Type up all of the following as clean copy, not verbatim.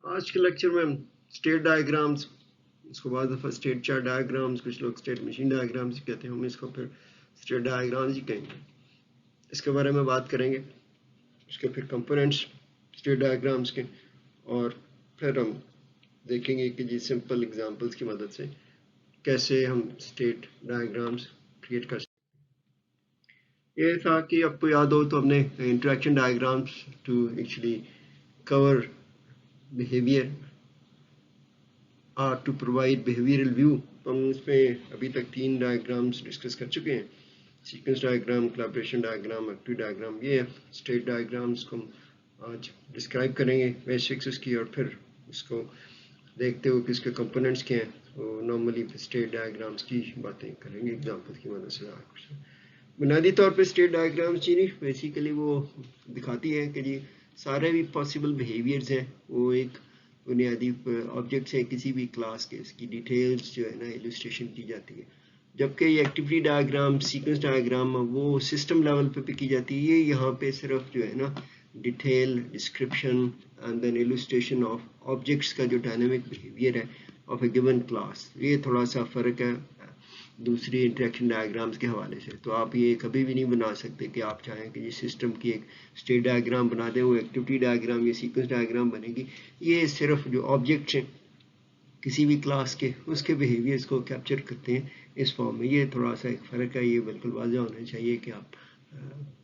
آج کے لیکچر میں ہم اسٹیٹ ڈائیگرامس، اس کو بعض دفعہ اسٹیٹ چارٹ ڈائیگرامس، کچھ لوگ اسٹیٹ مشین ڈائیگرامس کہتے ہیں، ہم اس کو پھر اسٹیٹ ڈائیگرامس ہی کہیں گے. اس کے بارے میں بات کریں گے، اس کے پھر کمپوننٹس اسٹیٹ ڈائیگرامس کے، اور پھر ہم دیکھیں گے کہ جی سمپل ایگزامپلس کی مدد سے کیسے ہم اسٹیٹ ڈائیگرامس کریٹ کر سکتے ہیں. یہ تھا کہ آپ کو یاد ہو تو ہم نے interaction diagrams to actually cover behavior or to provide behavioral view. ہم اس میں ابھی تک 3 ڈائیگرامس ڈسکس کر چکے ہیں، sequence diagram, collaboration diagram, active diagram. یہ اسٹیٹ ڈائیگرامس کو ہم آج ڈسکرائب کریں گے بیسکس اس کی، اور پھر اس کو دیکھتے ہوئے کہ اس کے کمپوننٹس کیا ہیں. وہ نارملی اسٹیٹ ڈائیگرامس کی باتیں کریں گے ایگزامپل کی مدد سے. بنیادی طور پہ اسٹیٹ ڈائیگرامس جی نہیں بیسیکلی وہ دکھاتی ہے کہ جی سارے بھی پاسبل بیہیویئرز ہیں، وہ ایک بنیادی آبجیکٹس ہیں کسی بھی کلاس کے، اس کی ڈیٹیلز جو ہے نا ایلوسٹریشن کی جاتی ہے. جبکہ یہ ایکٹیویٹی ڈائیگرام، سیکوینس ڈائیگرام وہ سسٹم لیول پہ کی جاتی ہے. یہ یہاں پہ صرف جو ہے نا detail description and then illustration of objects کا جو ڈائنامک بیہیویئر ہے آف اے گیون کلاس. یہ تھوڑا سا فرق ہے دوسری انٹریکشن ڈائیگرامس کے حوالے سے. تو آپ یہ کبھی بھی نہیں بنا سکتے کہ آپ چاہیں کہ یہ سسٹم کی ایک اسٹیٹ ڈائیگرام بنا دیں، وہ ایکٹیویٹی ڈائیگرام یا سیکوینس ڈائیگرام بنے گی. یہ صرف جو آبجیکٹس ہیں کسی بھی کلاس کے، اس کے بیہیویئرس کو کیپچر کرتے ہیں اس فارم میں. یہ تھوڑا سا ایک فرق ہے، یہ بالکل واضح ہونا چاہیے کہ آپ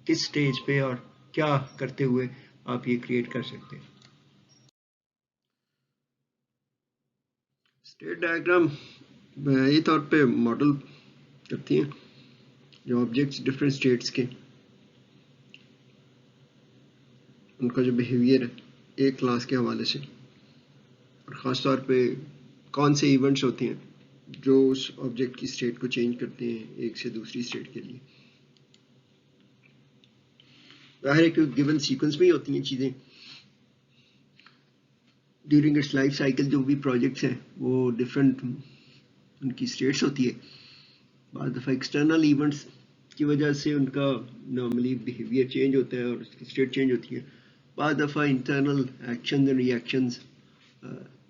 کس سٹیج پہ اور کیا کرتے ہوئے آپ یہ کریٹ کر سکتے ہیں. اسٹیٹ ڈائیگرام بنیادی طور پہ ماڈل کرتی ہیں جو آبجیکٹس ڈفرینٹ اسٹیٹس کے، ان کا جو بیہیویئر ہے ایک کلاس کے حوالے سے، اور خاص طور پہ کون سے ایونٹس ہوتے ہیں جو اس آبجیکٹ کی اسٹیٹ کو چینج کرتے ہیں ایک سے دوسری اسٹیٹ کے لیے. ظاہر ہے کہ گیون سیکوینس میں ہی ہوتی ہیں چیزیں. ڈیورنگ اٹس لائف سائیکل جو بھی پروجیکٹس ہیں وہ ڈفرینٹ ان کی اسٹیٹس ہوتی ہے. بعض دفعہ ایکسٹرنل ایونٹس کی وجہ سے ان کا نارملی بیہیویئر چینج ہوتا ہے اور اس کی اسٹیٹ چینج ہوتی ہے. بعض دفعہ internal actions and reactions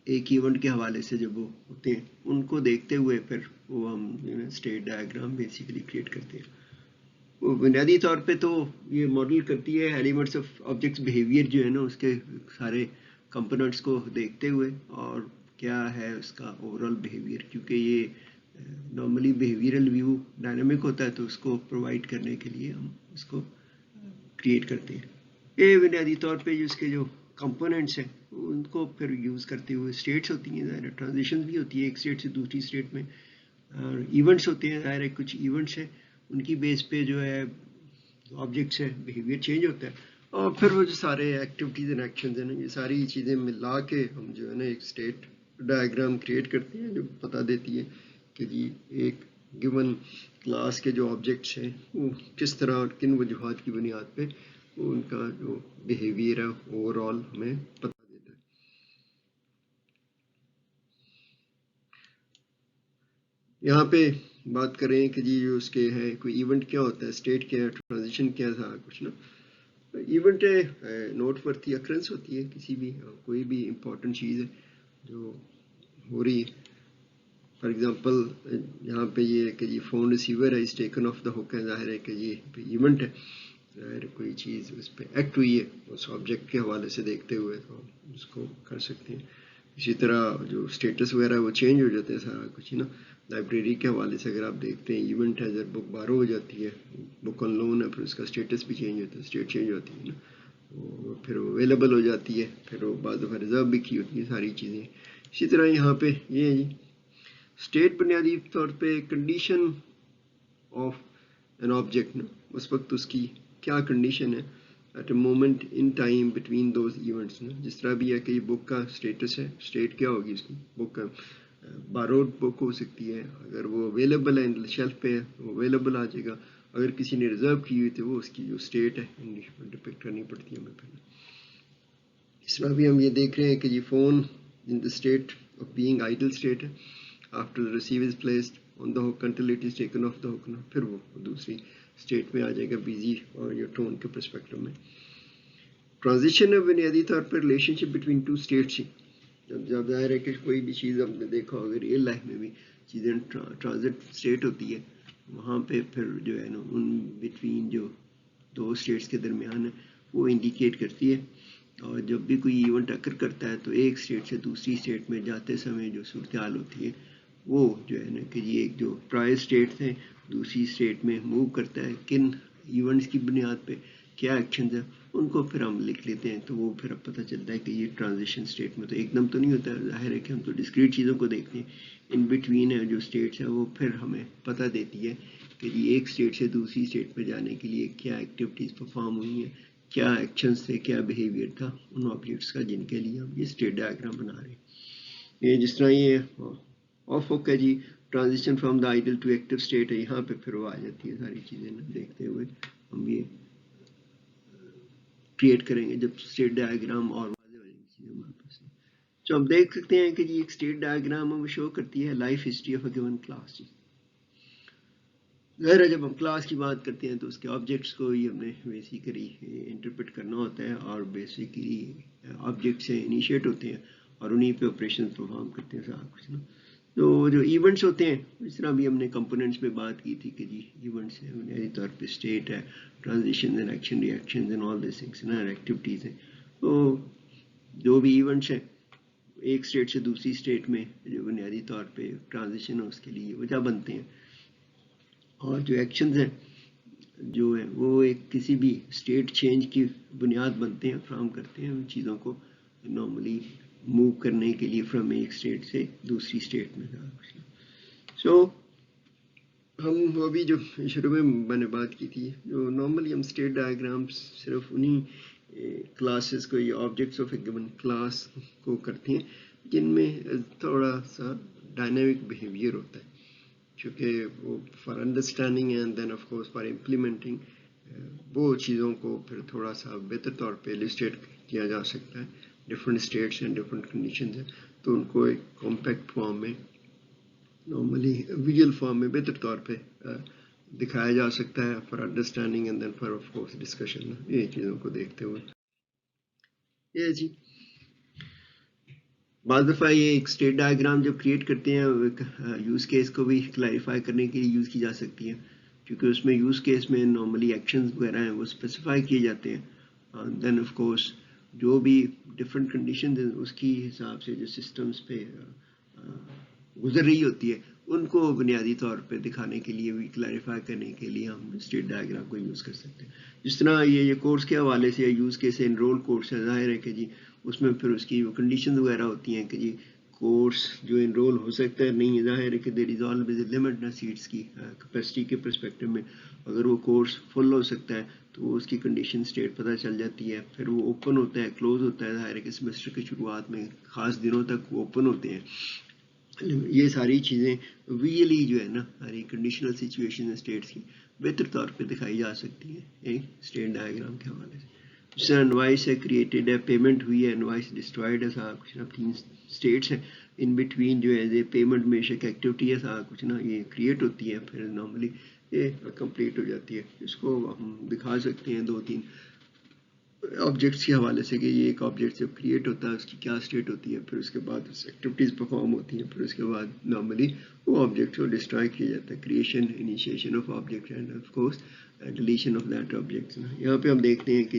ایک ایونٹ کے حوالے سے جب وہ ہوتے ہیں ان کو دیکھتے ہوئے پھر وہ ہم اسٹیٹ ڈائیگرام بیسیکلی کریٹ کرتے ہیں. وہ بنیادی طور پہ تو یہ ماڈل کرتی ہے ایلیمنٹس آف آبجیکٹس بیہیویئر جو ہے نا اس کے سارے کمپوننٹس کو دیکھتے ہوئے، اور کیا ہے اس کا اوور آل بیہیویئر. کیونکہ یہ نارملی بیہیویئرل ویو ڈائنامک ہوتا ہے تو اس کو پرووائڈ کرنے کے لیے ہم اس کو کریٹ کرتے ہیں. یہ بنیادی طور پہ جو اس کے جو کمپوننٹس ہیں ان کو پھر یوز کرتے ہوئے اسٹیٹس ہوتی ہیں، ظاہر ٹرانزیشن بھی ہوتی ہے ایک اسٹیٹ سے دوسری اسٹیٹ میں، اور ایونٹس ہوتے ہیں. ظاہر ہے کچھ ایونٹس ہیں ان کی بیس پہ جو ہے آبجیکٹس ہے بیہیویئر چینج ہوتا ہے. اور پھر وہ جو سارے ایکٹیویٹیز اینڈ ایکشنز ہیں نا یہ ساری چیزیں ملا کے ہم جو ہے نا ایک اسٹیٹ ڈائیگرام کریٹ کرتے ہیں جو بتا دیتی ہے کہ جی ایک گیون کلاس کے جو آبجیکٹس ہیں وہ کس طرح اور کن وجوہات کی بنیاد پہ وہ ان کا جو بیہیویئر ہے اوور آل ہمیں پتا دیتا ہے. یہاں پہ بات کریں کہ جی جو اس کے ہے کوئی ایونٹ کیا ہوتا ہے، اسٹیٹ کیا ہے، ٹرانزیشن کیا تھا کچھ نا. ایونٹ نوٹ ورتھی اکرنس ہوتی ہے کسی بھی کوئی بھی امپورٹنٹ چیز ہے جو ہو رہی ہے. فار ایگزامپل یہاں پہ یہ ہے کہ یہ فون ریسیور ہے، اس ٹیکن آف دا ہک ہے. ظاہر ہے کہ یہ ایونٹ ہے، ظاہر کوئی چیز اس پہ ایکٹ ہوئی ہے اس آبجیکٹ کے حوالے سے دیکھتے ہوئے تو اس کو کر سکتے ہیں. اسی طرح جو اسٹیٹس وغیرہ وہ چینج ہو جاتے ہیں سارا کچھ نا. لائبریری کے حوالے سے اگر آپ دیکھتے ہیں ایونٹ ہے، جب بک بارو ہو جاتی ہے، بک آن لون ہے، پھر اس کا اسٹیٹس بھی چینج ہوتا ہے، اسٹیٹ چینج ہوتی ہے نا، وہ پھر وہ اویلیبل ہو جاتی ہے، پھر وہ بعض دفعہ ریزرو بھی کی ہوتی ہیں ساری چیزیں. اسی طرح یہاں پہ یہ ہے جی اسٹیٹ بنیادی طور پہ کنڈیشن آف این آبجیکٹ نا، اس وقت اس کی کیا کنڈیشن ہے at a moment in time between those events نا. جس طرح بھی ہے کہ یہ بک کا اسٹیٹس ہے، اسٹیٹ کیا ہوگی اس کی، بک کا باروڈ بک ہو سکتی ہے، اگر وہ اویلیبل ہے شیلف پہ ہے وہ اویلیبل آ جائے گا، اگر کسی نے ریزرو کی ہوئی تھی وہ اس کی جو اسٹیٹ ہے ڈپکٹ کرنی پڑتی ہے ہمیں پہلے. اس طرح بھی ہم یہ دیکھ رہے ہیں کہ یہ phone in the state of being idle state ہے. After receive is placed on the hook until it is taken off the hook نا، پھر وہ دوسری اسٹیٹ میں آ جائے گا بیزی اور یہ ٹون کے پرسپیکٹو میں. ٹرانزیشن ہے بنیادی طور پر relationship between two states ہی. جب ظاہر ہے کہ کوئی بھی چیز ہم نے دیکھا ہوگا ریئل لائف میں بھی چیزیں ٹرانزٹ اسٹیٹ ہوتی ہے، وہاں پہ پھر جو ہے نا ان بٹوین جو دو اسٹیٹس کے درمیان ہے وہ انڈیکیٹ کرتی ہے. اور جب بھی کوئی ایونٹ اکر کرتا ہے تو ایک اسٹیٹ سے دوسری اسٹیٹ میں جاتے سمے جو صورتحال ہوتی ہے وہ جو ہے نا کہ یہ ایک جو پرائر اسٹیٹ سے دوسری اسٹیٹ میں موو کرتا ہے، کن ایونٹس کی بنیاد پہ کیا ایکشنز ہیں ان کو پھر ہم لکھ لیتے ہیں. تو وہ پھر اب پتہ چلتا ہے کہ یہ ٹرانزیشن اسٹیٹ میں تو ایک دم تو نہیں ہوتا ہے، ظاہر ہے کہ ہم تو ڈسکریٹ چیزوں کو دیکھتے ہیں. ان بٹوین ہے جو اسٹیٹس ہیں وہ پھر ہمیں پتہ دیتی ہے کہ جی ایک اسٹیٹ سے دوسری اسٹیٹ پہ جانے کے لیے کیا ایکٹیویٹیز پرفارم ہوئی ہیں، کیا ایکشنز تھے، کیا بیہیویئر تھا ان آبجیکٹس کا جن کے لیے ہم یہ اسٹیٹ ڈائیگرام بنا رہے ہیں. یہ جس طرح یہ آف ہو ہے جی transition from the idle to active state ہے، یہاں پہ پھر وہ آ جاتی ہے ساری چیزیں دیکھتے ہوئے ہم یہ کریٹ کریں گے جب اسٹیٹ ڈائیگرام اور واضح ہو جائیں گی چیزیں ہمارے پاس. تو ہم دیکھ سکتے ہیں کہ جی ایک اسٹیٹ ڈائیگرام وہ شو کرتی ہے life history of a given class. ظاہر ہے جب ہم کلاس کی بات کرتے ہیں تو اس کے آبجیکٹس کو ہی ہم نے بیسیکلی انٹرپریٹ کرنا ہوتا ہے، اور بیسیکلی آبجیکٹ سے انیشیٹ ہوتے ہیں اور انہیں پہ آپریشن پرفارم کرتے ہیں سارا کچھ نا. تو جو ایونٹس ہوتے ہیں اس طرح بھی ہم نے کمپوننٹس میں بات کی تھی کہ جی ایونٹس ہیں بنیادی طور پہ اسٹیٹ ہے، transition and action reactions and all these things نا، ایکٹیویٹیز ہیں. تو جو بھی ایونٹس ہیں ایک اسٹیٹ سے دوسری اسٹیٹ میں جو بنیادی طور پہ ٹرانزیشن ہے اس کے لیے وجہ بنتے ہیں، اور جو ایکشنز ہیں جو ہیں وہ ایک کسی بھی اسٹیٹ چینج کی بنیاد بنتے ہیں، فراہم کرتے ہیں ان چیزوں کو نارملی موو کرنے کے لیے فرام ایک اسٹیٹ سے دوسری اسٹیٹ میں. سو ہم وہ بھی جو شروع میں نے بات کی تھی جو نارملی ہم اسٹیٹ ڈائیگرامس صرف انہی کلاسز کو یا objects of a given class کو کرتے ہیں جن میں تھوڑا سا ڈائنامک بیہیویئر ہوتا ہے، چونکہ وہ for understanding and then of course for implementing وہ چیزوں کو پھر تھوڑا سا بہتر طور پہ السٹریٹ کیا جا سکتا ہے. ڈفرینٹ اسٹیٹس ہیں، ڈفرینٹ کنڈیشنز ہیں، تو ان کو ایک کمپیکٹ فارم میں نارملی ویژول فارم میں بہتر طور پہ دکھایا جا سکتا ہے for understanding and then for of course discussion. یہ چیزوں کو دیکھتے ہوئے یہ جی بعض دفعہ یہ ایک اسٹیٹ ڈائیگرام جب کریٹ کرتے ہیں یوز کیس کو بھی کلیریفائی کرنے کے لیے یوز کی جا سکتی ہے، کیونکہ اس میں یوز کیس میں نارملی ایکشنز وغیرہ ہیں وہ اسپیسیفائی کیے جاتے ہیں. دین آف کورس جو بھی ڈفرینٹ کنڈیشنز ہیں اس کی حساب سے جو سسٹمز پہ گزر رہی ہوتی ہے ان کو بنیادی طور پہ دکھانے کے لیے بھی کلیریفائی کرنے کے لیے ہم اسٹیٹ ڈائیگرام کو یوز کر سکتے ہیں. جس طرح یہ کورس کے حوالے سے یوز کیس انرول کورس ہے، ظاہر ہے کہ جی اس میں پھر اس کی وہ کنڈیشنز وغیرہ ہوتی ہیں کہ جی کورس جو انرول ہو سکتا ہے نہیں ہے، ظاہر ہے کہ دیر از آلویز اے لمٹ نا سیٹس کی کیپیسٹی کے پرسپیکٹو میں. اگر وہ کورس فل ہو سکتا ہے تو وہ اس کی کنڈیشن اسٹیٹ پتہ چل جاتی ہے، پھر وہ اوپن ہوتا ہے کلوز ہوتا ہے، ظاہر ہے کہ سیمسٹر کی شروعات میں خاص دنوں تک وہ اوپن ہوتے ہیں. یہ ساری چیزیں ویئلی جو ہے نا ہماری کنڈیشنل سچویشن اسٹیٹس کی بہتر طور پہ دکھائی جا سکتی ہیں ایک اسٹیٹ ڈائیگرام کے حوالے سے. جس طرح انوائس ہے کریٹڈ ہے، پیمنٹ ہوئی ہے، انوائس ڈسٹرائڈ ہے، سارا کچھ نا 3 اسٹیٹس ہیں ان بٹوین جو ہے پیمنٹ میں ایک ایکٹیویٹی ہے، سارا کچھ نا یہ کریٹ ہوتی ہے، پھر نارملی یہ کمپلیٹ ہو جاتی ہے. اس کو ہم دکھا سکتے ہیں 2-3 آبجیکٹس کے حوالے سے کہ یہ ایک آبجیکٹ جب کریٹ ہوتا ہے اس کی کیا اسٹیٹ ہوتی ہے، پھر اس کے بعد اس ایکٹیویٹیز پرفارم ہوتی ہیں، پھر اس کے بعد نارملی وہ آبجیکٹ کو ڈسٹرائے کیا جاتا ہے، creation initiation of object and of course deletion of that object. یہاں پہ ہم دیکھتے ہیں کہ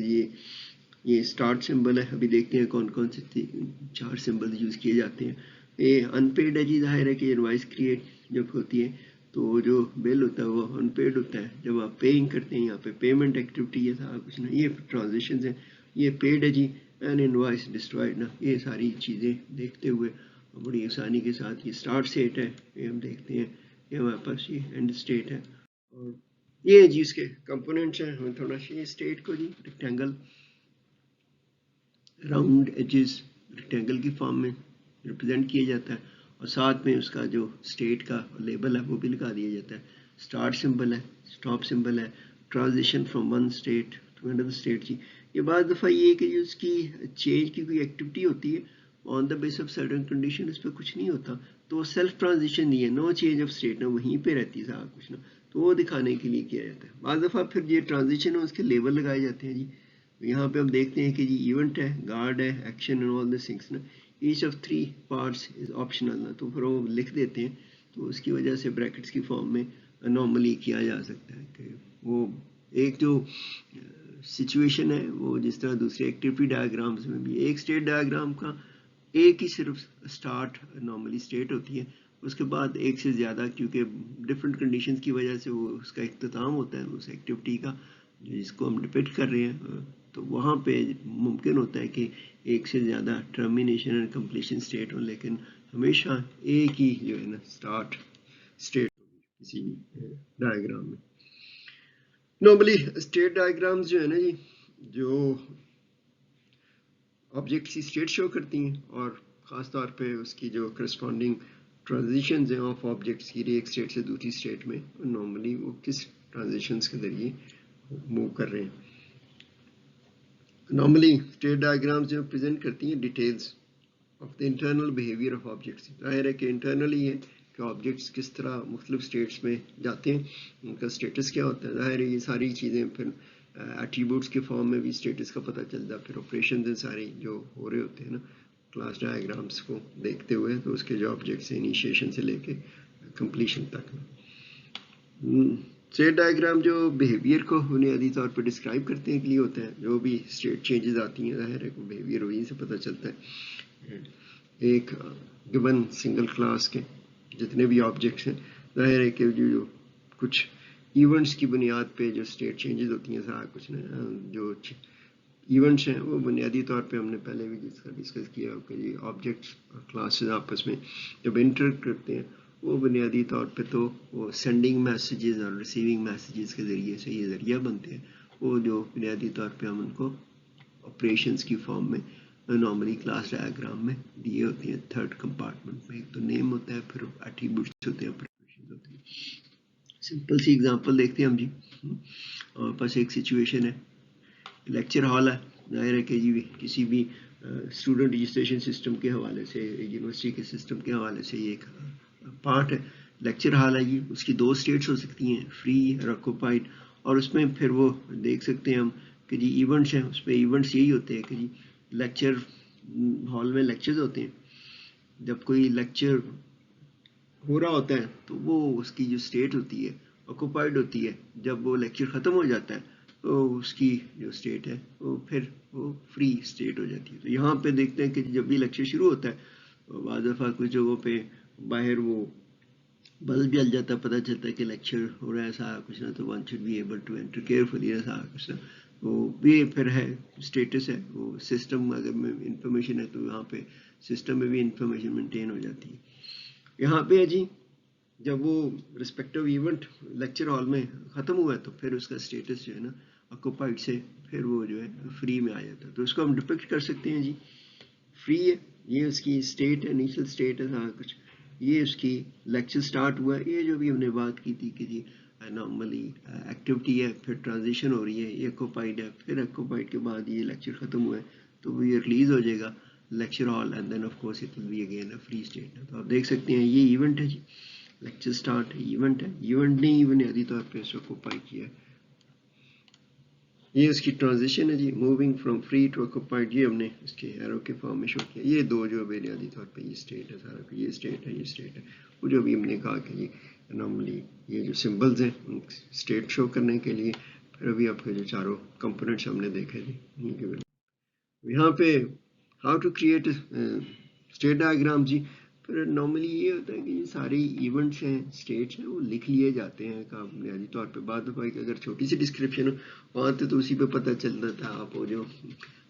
یہ اسٹارٹ سمبل ہے. ابھی دیکھتے ہیں کون کون سے 4 سمبل یوز کیے جاتے ہیں. یہ ان پیڈ ہے جی، ظاہر ہے کہ انوائس کریٹ جب ہوتی ہے تو جو بل ہوتا ہے وہ ان پیڈ ہوتا ہے. جب آپ پیئنگ کرتے ہیں یہاں پہ پیمنٹ ایکٹیویٹی ہے سارا کچھ نا، یہ ٹرانزیکشنز ہیں، یہ پیڈ ہے جی، اینڈ انوائس ڈسٹرائڈ نا. یہ ساری چیزیں دیکھتے ہوئے بڑی آسانی کے ساتھ یہ اسٹارٹ اسٹیٹ ہے، یہ ہم دیکھتے ہیں یہ ہمارے پاس یہ اینڈ اسٹیٹ ہے. اور یہ جی اس کے کمپوننٹس ہیں. ہمیں تھوڑا سا یہ اسٹیٹ کو جی ریکٹینگل راؤنڈ ایجز ریکٹینگل کی فارم میں ریپرزینٹ کیا جاتا ہے، اور ساتھ میں اس کا جو اسٹیٹ کا لیبل ہے وہ بھی لگا دیا جاتا ہے. اسٹارٹ سمبل ہے، اسٹاپ سمبل ہے، transition from one state to another state. جی یہ بعض دفعہ یہ کہ اس کی چینج کی کوئی ایکٹیویٹی ہوتی ہے آن دا بیس آف سرٹن کنڈیشن، اس پہ کچھ نہیں ہوتا تو وہ سیلف ٹرانزیشن نہیں ہے، نو چینج آف اسٹیٹ نا، وہیں پہ رہتی ہے سارا کچھ نا. تو وہ دکھانے کے لیے کیا جاتا ہے. بعض دفعہ پھر یہ ٹرانزیشن ہے اس کے لیبل لگائے جاتے ہیں جی، یہاں پہ ہم دیکھتے ہیں کہ جی ایونٹ ہے, گارڈ ہے, action and all this things نا, each of 3 parts is optional نا, تو پھر وہ لکھ دیتے ہیں, تو اس کی وجہ سے بریکٹس کی فارم میں نارملی کیا جا سکتا ہے کہ وہ ایک جو سچویشن ہے وہ جس طرح دوسرے ایکٹیویٹی ڈائیگرامز میں بھی ایک اسٹیٹ ڈائیگرام کا ایک ہی صرف اسٹارٹ نارملی اسٹیٹ ہوتی ہے, اس کے بعد ایک سے زیادہ, کیونکہ ڈفرینٹ کنڈیشنز کی وجہ سے وہ اس کا اختتام ہوتا ہے اس ایکٹیویٹی کا جس کو ہم ڈپکٹ کر رہے ہیں, تو وہاں پہ ممکن ہوتا ہے کہ ایک سے زیادہ ٹرمینیشن اینڈ کمپلیشن اسٹیٹ ہو, لیکن ہمیشہ ایک ہی جو ہے نا اسٹارٹ اسٹیٹ ہوگی کسی بھی ڈائیگرام میں. نارملی اسٹیٹ ڈائیگرامز جو ہے نا جی, جو آبجیکٹس کی اسٹیٹ شو کرتی ہیں, اور خاص طور پہ اس کی جو کرسپونڈنگ ٹرانزیشنز ہیں آف آبجیکٹس کی ایک اسٹیٹ سے دوسری اسٹیٹ میں, نارملی وہ کس ٹرانزیشنز کے ذریعے موو کر رہے ہیں. نارملی اسٹیٹ ڈائیگرامز جو پریزنٹ کرتی ہیں details of the internal behaviour of objects. ظاہر ہے کہ انٹرنلی ہے کہ آبجیکٹس کس طرح مختلف اسٹیٹس میں جاتے ہیں, ان کا اسٹیٹس کیا ہوتا ہے. ظاہر ہے یہ ساری چیزیں پھر ایٹریبیوٹس کے فارم میں بھی اسٹیٹس کا پتہ چلتا ہے, پھر آپریشنز سارے جو ہو رہے ہوتے ہیں نا کلاس ڈائیگرامس کو دیکھتے ہوئے, تو اس کے جو آبجیکٹس ہیں انیشیشن سے لے کے کمپلیشن تک. اسٹیٹ ڈائیگرام جو بیہیویئر کو بنیادی طور پر ڈسکرائب کرتے ہیں کے لیے ہوتا ہے. جو بھی اسٹیٹ چینجز آتی ہیں ظاہر ہے کہ بیہیویئر وہیں سے پتہ چلتا ہے. ایک گون سنگل کلاس کے جتنے بھی آبجیکٹس ہیں, ظاہر ہے کہ جو کچھ ایونٹس کی بنیاد پہ جو اسٹیٹ چینجز ہوتی ہیں سارا کچھ نا, جو ایونٹس ہیں وہ بنیادی طور پہ ہم نے پہلے بھی ڈسکس کیا کہ یہ آبجیکٹس اور کلاسز آپس میں جب انٹریکٹ کرتے ہیں وہ بنیادی طور پہ تو وہ سینڈنگ میسیجز اور ریسیونگ میسیجز کے ذریعے سے یہ ذریعہ بنتے ہیں, وہ جو بنیادی طور پہ ہم ان کو آپریشنس کی فارم میں نارملی کلاس ڈائیگرام میں دیے ہوتے ہیں. تھرڈ کمپارٹمنٹ میں ایک تو نیم ہوتا ہے, پھر ایٹریبیوٹس ہوتے ہیں, آپریشنز ہوتے ہیں. سمپل سی ایگزامپل دیکھتے ہیں ہم جی. اور پاس ایک سچویشن ہے, لیکچر ہال ہے. ظاہر ہے کہ جی کسی بھی اسٹوڈنٹ رجسٹریشن سسٹم کے حوالے سے, یونیورسٹی کے سسٹم کے حوالے سے یہ ایک پارٹ ہے. لیکچر ہال ہے جی, اس کی 2 اسٹیٹس ہو سکتی ہیں, فری اور آکوپائڈ, اور اس میں پھر وہ دیکھ سکتے ہیں ہم کہ جی ایونٹس ہیں, اس پہ ایونٹس یہی ہوتے ہیں کہ جی لیکچر ہال میں لیکچرز ہوتے ہیں. جب کوئی لیکچر ہو رہا ہوتا ہے تو وہ اس کی جو اسٹیٹ ہوتی ہے آکوپائڈ ہوتی ہے. جب وہ لیکچر ختم ہو جاتا ہے تو اس کی جو اسٹیٹ ہے وہ پھر وہ فری اسٹیٹ ہو جاتی ہے. تو یہاں پہ دیکھتے ہیں کہ جب بھی لیکچر شروع ہوتا ہے تو بعض دفعہ کچھ جگہوں پہ باہر وہ بلب جل جاتا ہے, پتہ چلتا ہے کہ لیکچر ہو رہا ہے سارا کچھ نا, تو one should be able to enter carefully سارا کچھ نا, وہ بھی پھر ہے اسٹیٹس ہے. وہ سسٹم اگر میں انفارمیشن ہے تو یہاں پہ سسٹم میں بھی انفارمیشن مینٹین ہو جاتی ہے. یہاں پہ ہے جی جب وہ رسپیکٹو ایونٹ لیکچر ہال میں ختم ہوا ہے تو پھر اس کا اسٹیٹس جو ہے نا آکوپائڈ سے پھر وہ جو ہے فری میں آ جاتا ہے. تو اس کو ہم ڈپکٹ کر سکتے ہیں جی فری ہے, یہ اس کی اسٹیٹ ہے, انیشل اسٹیٹ ہے سارا کچھ. یہ اس کی لیکچر سٹارٹ ہوا ہے, یہ جو بھی ہم نے بات کی تھی کہ جی نارملی ایکٹیویٹی ہے, پھر ٹرانزیشن ہو رہی ہے, یہ آکوپائڈ ہے, پھر آکوپائڈ کے بعد یہ لیکچر ختم ہوا ہے تو وہ یہ ریلیز ہو جائے گا lecture hall, and then of course it will be again free state. تو آپ دیکھ سکتے ہیں یہ ایونٹ ہے جی, لیکچر سٹارٹ ایونٹ ہے, ایونٹ نے بنیادی طور پہ اس کو آکوپائی کیا ہے. یہ اس کی ٹرانزیشن ہے جی, moving from free to occupied, یہ ہم نے اس کے ایرو کے فارم میں شو کیا. یہ 2 جو بنیادی طور پہ یہ اسٹیٹ ہے سارا, یہ اسٹیٹ ہے, یہ اسٹیٹ ہے. وہ جو بھی ہم نے کہا کہ یہ نارملی یہ جو سمبلز ہیں اسٹیٹ شو کرنے کے لیے, پھر ابھی آپ کے جو چاروں کمپوننٹس ہم نے دیکھے تھے. یہاں پہ how to create state diagram جی, پھر نارملی یہ ہوتا ہے کہ یہ سارے ایونٹس ہیں, اسٹیٹس ہیں, وہ لکھ لیے جاتے ہیں بنیادی طور پہ. بعد دفعہ اگر چھوٹی سی ڈسکرپشن ہو وہاں تو اسی پہ پتہ چلتا تھا, آپ وہ جو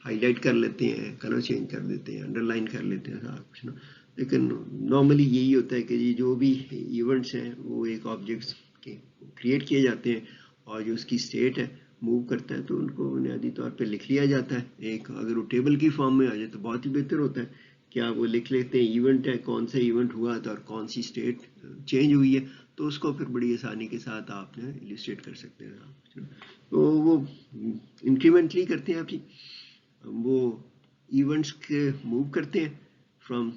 ہائی لائٹ کر لیتے ہیں, کلر چینج کر دیتے ہیں, انڈر لائن کر لیتے ہیں سارا کچھ نا. لیکن نارملی یہی ہوتا ہے کہ جی جو بھی ایونٹس ہیں وہ ایک آبجیکٹس کے کریٹ کیے جاتے ہیں, اور جو اس کی اسٹیٹ ہے موو کرتا ہے تو ان کو بنیادی طور پہ لکھ لیا جاتا ہے. ایک اگر وہ ٹیبل کی فارم میں آ جائے تو بہت ہی بہتر ہوتا ہے کہ آپ وہ لکھ لیتے ہیں ایونٹ ہے, کون سا ایونٹ ہوا تھا اور کون سی اسٹیٹ چینج ہوئی ہے, تو اس کو پھر بڑی آسانی کے ساتھ آپ نے السٹریٹ کر سکتے ہیں. تو وہ انکریمنٹلی کرتے ہیں آپ جی, وہ ایونٹس کے موو کرتے ہیں from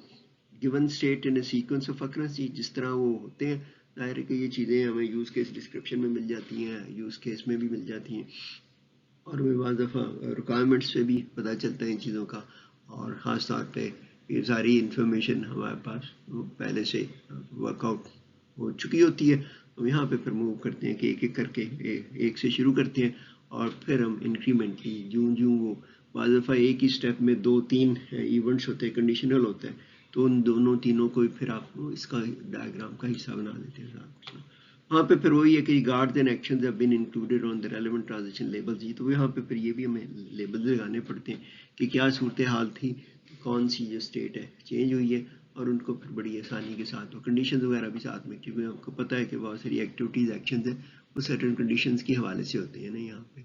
given state in a sequence of occurrences جی, جس طرح وہ ہوتے ہیں. ظاہر ہے کہ یہ چیزیں ہمیں یوز کیس ڈسکرپشن میں مل جاتی ہیں, یوز کیس میں بھی مل جاتی ہیں. اور ہمیں بعض دفعہ ریکوائرمنٹس پہ بھی پتہ چلتا ہے ان چیزوں کا، اور خاص طور پہ یہ ساری انفارمیشن ہمارے پاس پہلے سے ورک آؤٹ ہو چکی ہوتی ہے. ہم یہاں پہ پھر موو کرتے ہیں کہ ایک ایک کر کے ایک سے شروع کرتے ہیں، اور پھر ہم انکریمنٹلی جوں وہ بعض دفعہ ایک ہی اسٹیپ میں 2-3 ایونٹس ہوتے ہیں، کنڈیشنل ہوتا ہے، تو ان دونوں تینوں کو پھر آپ اس کا ڈائیگرام کا حصہ بنا دیتے ہیں. وہاں پہ پھر وہی ہے کہ guards and actions have been included on the relevant transaction labels. جی تو یہاں پہ پھر یہ بھی ہمیں لیبلز لگانے پڑتے ہیں کہ کیا صورتحال تھی، کون سی جو اسٹیٹ ہے چینج ہوئی ہے، اور ان کو پھر بڑی آسانی کے ساتھ وہ کنڈیشنز وغیرہ بھی ساتھ میں، کیونکہ آپ کو پتہ ہے کہ بہت ساری ایکٹیویٹیز ایکشنز ہیں وہ سرٹن کنڈیشنز کے حوالے سے ہوتے ہیں نا. یہاں پہ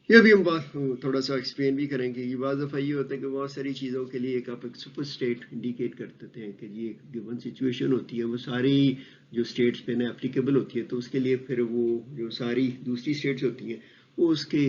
یہ بھی ہم بات تھوڑا سا ایکسپلین بھی کریں گے. یہ بعض دفعہ یہ ہوتا ہے کہ بہت ساری چیزوں کے لیے ایک آپ ایک سپر اسٹیٹ انڈیکیٹ کر دیتے ہیں کہ یہ ایک گیون سچویشن ہوتی ہے، وہ ساری جو اسٹیٹس پہ نا اپلیکیبل ہوتی ہے، تو اس کے لیے پھر وہ جو ساری دوسری اسٹیٹس ہوتی ہیں وہ اس کے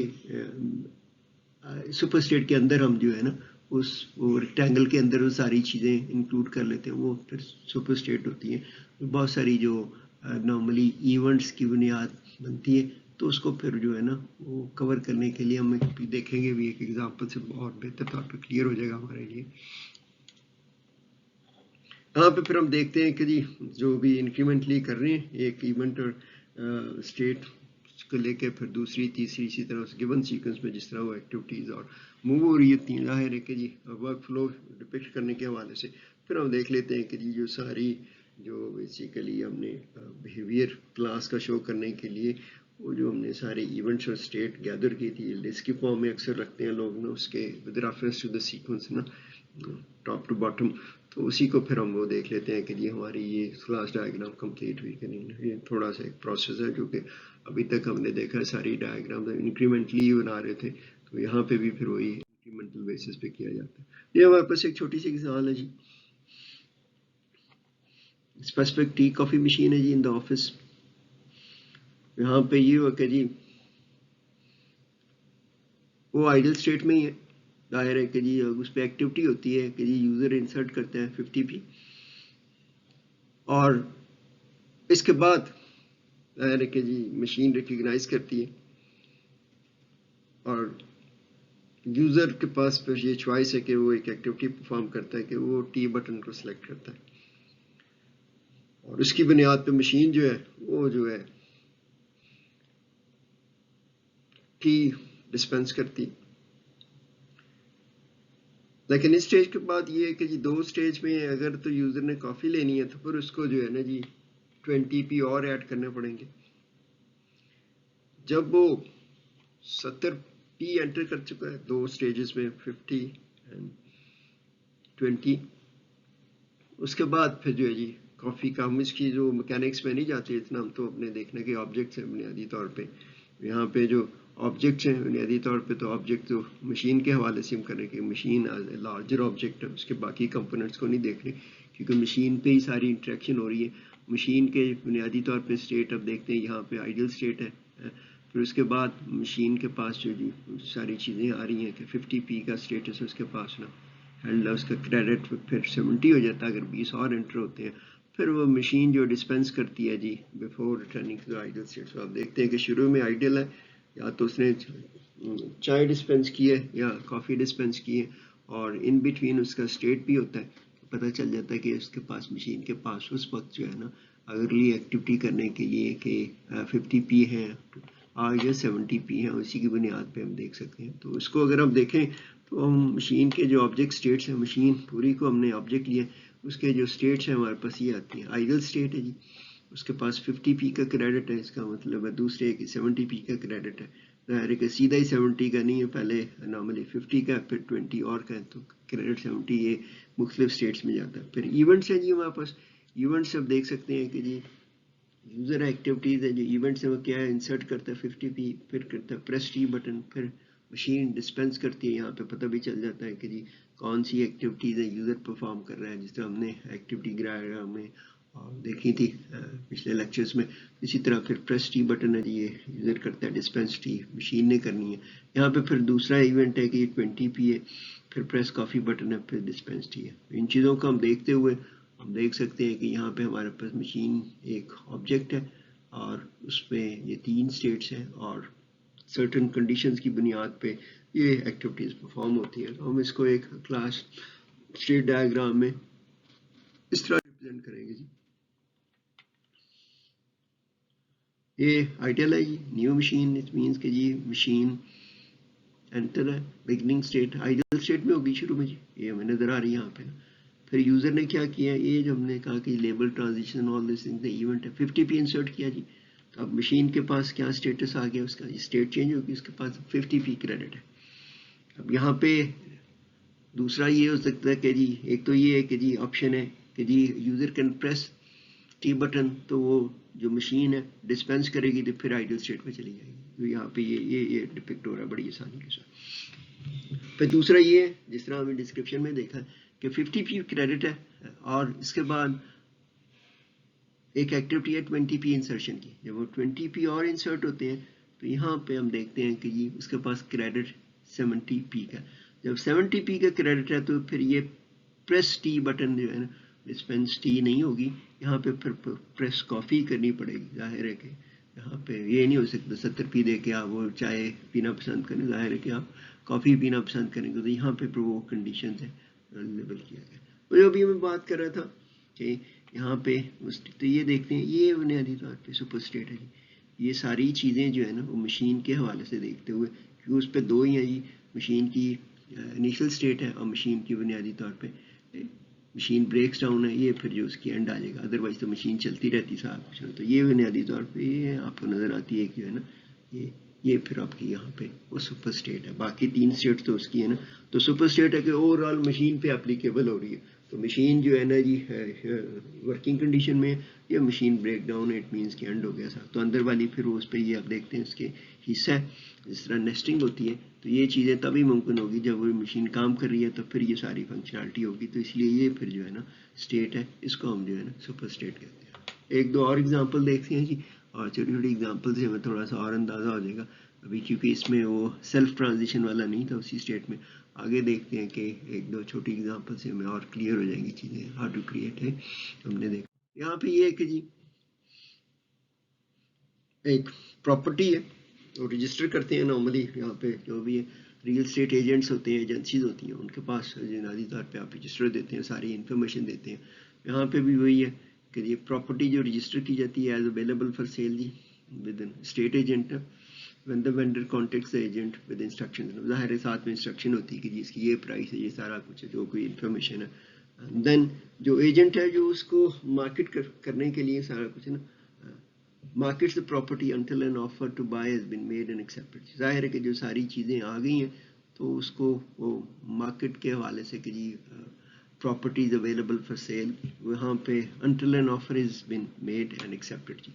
سپر اسٹیٹ کے اندر ہم جو ہے نا اس ریکٹینگل کے اندر وہ ساری چیزیں انکلوڈ کر لیتے ہیں، وہ پھر سپر اسٹیٹ ہوتی ہیں. بہت ساری جو نارملی ایونٹس کی بنیاد بنتی ہے، تو اس کو پھر جو ہے نا وہ کور کرنے کے لیے ہم دیکھیں گے بھی ایک ایگزامپل سے بہت بہتر طور پہ کلیئر ہو جائے گا ہمارے لیے. یہاں پہ پھر ہم دیکھتے ہیں کہ جی جو بھی انکریمنٹلی کر رہے ہیں ایک ایونٹ اور اسٹیٹ کو لے کے پھر دوسری تیسری اسی طرح اس گیون سیکوینس میں جس طرح وہ ایکٹیویٹیز اور موو ہو رہی ہے، ظاہر ہے کہ جی ورک فلو ڈپکٹ کرنے کے حوالے سے پھر ہم دیکھ لیتے ہیں کہ جی جو ساری جو بیسیکلی ہم نے بیہیویئر کلاس کا شو کرنے کے لیے وہ جو ہم نے سارے ایونٹس اور اسٹیٹ گیدر کی تھی لسٹ کی فارم میں اکثر رکھتے ہیں لوگ نا، اس کے with reference to the sequence نا ٹاپ ٹو باٹم، تو اسی کو پھر ہم وہ دیکھ لیتے ہیں کہ یہ ہماری یہ کلاس ڈائیگرام کمپلیٹ ہوئی کہ نہیں. یہ تھوڑا سا ایک پروسیس ہے جو کہ ابھی تک ہم نے دیکھا ہے ساری ڈائیگرام انکریمنٹلی بنا رہے تھے، تو یہاں پہ بھی پھر وہی انکریمنٹل بیسس پہ کیا جاتا ہے. یہ ہمارے پاس ایک چھوٹی سی مثال ہے جی، اسپیسیفک ٹی کافی مشین ہے جی ان دا آفس. یہاں پہ یہ ہوا کہ جی وہ آئیڈل اسٹیٹ میں ہی ہے، ظاہر ہے کہ جی اس پہ ایکٹیویٹی ہوتی ہے کہ جی یوزر انسرٹ کرتے ہیں 50p، اور اس کے بعد ظاہر ہے کہ جی مشین ریکگنائز کرتی ہے، اور یوزر کے پاس پھر یہ چوائس ہے کہ وہ ایک ایکٹیویٹی پرفارم کرتا ہے کہ وہ ٹی بٹن کو سلیکٹ کرتا ہے، اور اس کی بنیاد پہ مشین جو ہے وہ جو ہے ٹی ڈسپینس کرتی. لیکن اس سٹیج کے بعد یہ ہے کہ جی 2 سٹیج میں اگر تو یوزر نے کافی لینی ہے تو پھر اس کو جو ہے نا جی 20p اور ایڈ کرنے پڑیں گے. جب وہ 70p انٹر کر چکا ہے 2 سٹیجز میں 50 اینڈ 20، اس کے بعد پھر جو ہے جی کافی کا ہم اس کی جو میکینکس میں نہیں جاتے اتنا، ہم تو اپنے دیکھنے کے آبجیکٹس ہیں بنیادی طور پہ. یہاں پہ جو آبجیکٹس ہیں بنیادی طور پہ تو آبجیکٹ تو مشین کے حوالے سے ہم کریں کہ مشین لارجر آبجیکٹ ہے، اس کے باقی کمپوننٹس کو نہیں دیکھ رہے کیونکہ مشین پہ ہی ساری انٹریکشن ہو رہی ہے. مشین کے بنیادی طور پہ اسٹیٹ اب دیکھتے ہیں یہاں پہ آئیڈل اسٹیٹ ہے، پھر اس کے بعد مشین کے پاس جو جی ساری چیزیں آ رہی ہیں کہ 50p کا اسٹیٹس ہے اس کے پاس نا، ہینڈل اس کا کریڈٹ پھر 70 ہو جاتا ہے اگر 20 اور انٹر ہوتے ہیں. پھر وہ مشین جو ڈسپینس کرتی ہے جی before returning to idle state. آپ دیکھتے ہیں کہ شروع میں آئیڈل ہے، یا تو اس نے چائے ڈسپینس کی ہے یا کافی ڈسپینس کی ہے، اور ان بٹوین اس کا اسٹیٹ بھی ہوتا ہے. پتہ چل جاتا ہے کہ اس کے پاس مشین کے پاس اس وقت جو ہے نا اگلی ایکٹیویٹی کرنے کے لیے کہ 50p ہے یا 70p ہے، اسی کی بنیاد پہ ہم دیکھ سکتے ہیں. تو اس کو اگر ہم دیکھیں تو ہم مشین کے جو آبجیکٹ اسٹیٹس ہیں، مشین پوری کو ہم نے آبجیکٹ لیا، اس کے جو اسٹیٹس ہیں ہمارے پاس یہ آتی ہیں. آئیڈل اسٹیٹ ہے جی، اس کے پاس 50p کا کریڈٹ ہے، اس کا مطلب ہے دوسرے کہ 70p کا کریڈٹ ہے. ظاہر ہے کہ سیدھا ہی 70 کا نہیں ہے، پہلے نارملی 50 کا پھر 20 اور کا ہے، تو کریڈٹ 70 یہ مختلف اسٹیٹس میں جاتا ہے. پھر ایونٹس ہیں جی ہمارے پاس. ایونٹس اب دیکھ سکتے ہیں کہ جی یوزر ایکٹیویٹیز ہے جو ایونٹس ہیں وہ کیا ہے، انسرٹ کرتا ہے 50p، پھر کرتا ہے پریس ٹی بٹن، پھر مشین ڈسپینس کرتی ہے. یہاں پہ پتہ بھی چل جاتا ہے کہ جی کون سی ایکٹیویٹیز ہیں یوزر پرفارم کر رہا ہے، جس طرح ہم نے ایکٹیویٹی ڈائیگرام میں دیکھی تھی پچھلے لیکچرز میں. اسی طرح پھر پریس ٹی بٹن ہے جی، یہ یوزر کرتا ہے ڈسپینس ٹی، مشین نے کرنی ہے. یہاں پہ پھر دوسرا ایونٹ ہے کہ یہ 20p ہے، پھر پریس کافی بٹن ہے، پھر ڈسپینس ٹی ہے. ان چیزوں کو ہم دیکھتے ہوئے ہم دیکھ سکتے ہیں کہ یہاں پہ ہمارے پاس مشین ایک آبجیکٹ ہے، اور اس پہ یہ 3 اسٹیٹس ہیں اور سرٹن کنڈیشنز کی بنیاد پہ یہ ایکٹیویٹیز پرفارم ہوتی ہیں. تو ہم اس کو ایک کلاس اسٹیٹ ڈائیگرام میں اس طرح ریپرزینٹ کریں گے جی. یہ آئیڈیل ہے جی. نیو مشین اٹ مینس کہ جی مشین انٹر ہے بگننگ اسٹیٹ آئیڈیل اسٹیٹ میں ہوگی شروع میں جی. یہ ہمیں نظر آ رہی ہے یہاں پہ. پھر یوزر نے کیا کیا, یہ جو ہم نے کہا کہ label transition all this event ہے 50p انسرٹ کیا جی. تو اب مشین کے پاس کیا اسٹیٹس آ گیا, اس کا اسٹیٹ چینج ہوگی, اس کے پاس 50p کریڈٹ ہے. اب یہاں پہ دوسرا یہ ہو سکتا ہے کہ جی ایک تو یہ ہے کہ جی آپشن ہے کہ جی user can press T button تو وہ جو مشین ہے ڈسپینس کرے گی تو پھر آئیڈل اسٹیٹ میں چلی جائے گی. تو یہاں پہ یہ ڈپکٹ ہو رہا ہے بڑی آسانی کے ساتھ. پھر دوسرا یہ ہے جس طرح ہمیں ڈسکرپشن میں دیکھا کہ 50p کریڈٹ ہے اور اس کے بعد ایک ایکٹیویٹی ہے 20p انسرشن کی. جب وہ 20p اور انسرٹ ہوتے ہیں تو یہاں پہ ہم دیکھتے ہیں کہ جی اس کے پاس کریڈٹ 70p کا. جب 70p کا کریڈٹ ہے تو پھر یہ پریس ٹی بٹن جو ہے نا ڈسپینس ٹی نہیں ہوگی, یہاں پہ پھر پریس کافی کرنی پڑے گی. ظاہر ہے کہ یہاں پہ یہ نہیں ہو سکتا 70p دے کے آپ وہ چائے پینا پسند کریں, ظاہر ہے کہ آپ کافی پینا پسند کریں گے. تو یہاں پہ پھر وہ کنڈیشنز ہیں لیبل کیا گیا. وہ ابھی میں بات کر رہا تھا کہ یہاں پہ تو یہ دیکھتے ہیں یہ بنیادی طور پہ سپر اسٹیٹ ہے جی. یہ ساری چیزیں جو ہے نا وہ مشین کے حوالے سے دیکھتے ہوئے, کیونکہ اس پہ دو ہی ہیں جی, مشین کی انیشل اسٹیٹ ہے اور مشین کی بنیادی طور پہ مشین بریکس ڈاؤن ہے, یہ پھر جو اس کی اینڈ آ جائے گا. ادروائز تو مشین چلتی رہتی صاحب کچھ. تو یہ بنیادی طور پہ یہ آپ کو نظر آتی ہے کہ جو ہے نا یہ پھر آپ کی یہاں پہ وہ سپر اسٹیٹ ہے. باقی 3 اسٹیٹ تو اس کی ہے نا. تو سپر اسٹیٹ ہے کہ اوور آل مشین پہ اپلیکیبل ہو رہی ہے. تو مشین جو ہے نا جی ورکنگ کنڈیشن میں یہ machine break down it means کہ اینڈ ہو گیا تھا. تو اندر والی پھر اس پہ یہ آپ دیکھتے ہیں اس کے حصہ ہے جس طرح نیسٹنگ ہوتی ہے. تو یہ چیزیں تبھی ممکن ہوگی جب وہ مشین کام کر رہی ہے, تو پھر یہ ساری فنکشنالٹی ہوگی. تو اس لیے یہ پھر جو ہے نا اسٹیٹ ہے, اس کو ہم جو ہے نا سپر اسٹیٹ کہتے ہیں. ایک دو اور ایگزامپل دیکھتے ہیں جی, اور چھوٹی چھوٹی ایگزامپل سے ہمیں تھوڑا سا اور اندازہ ہو جائے گا ابھی, کیونکہ اس میں وہ سیلف ٹرانزیشن والا نہیں تھا اسی اسٹیٹ میں. آگے دیکھتے ہیں کہ ایک دو چھوٹی ایگزامپل سے ہمیں اور کلیئر ہو جائیں گی چیزیں ہاؤ ٹو کریٹ ہے. ہم نے دیکھا یہاں پہ یہ ہے کہ جی ایک پراپرٹی ہے اور رجسٹر کرتے ہیں نارملی. یہاں پہ جو بھی ریئل اسٹیٹ ایجنٹس ہوتے ہیں, ایجنسیز ہوتی ہیں, ان کے پاس بنیادی طور پہ آپ رجسٹر دیتے ہیں, ساری انفارمیشن دیتے ہیں. یہاں پہ بھی وہی ہے کہ یہ پراپرٹی جو رجسٹر کی جاتی ہے ایز اویلیبل فار سیل جی with an estate agent when the vendor contacts the agent with instructions. ظاہر ہے ساتھ میں انسٹرکشن ہوتی ہے کہ جی اس کی یہ پرائس ہے, یہ سارا کچھ ہے, جو کوئی انفارمیشن ہے. دین جو ایجنٹ ہے جو اس کو مارکیٹ کرنے کے لیے سارا کچھ ہے نا markets the property until an offer to buy has been made and accepted. ظاہر ہے کہ جو ساری چیزیں آ گئی ہیں تو اس کو وہ مارکیٹ کے حوالے سے کہ جی property is available for sale, وہاں پہ until an offer has been made and accepted جی.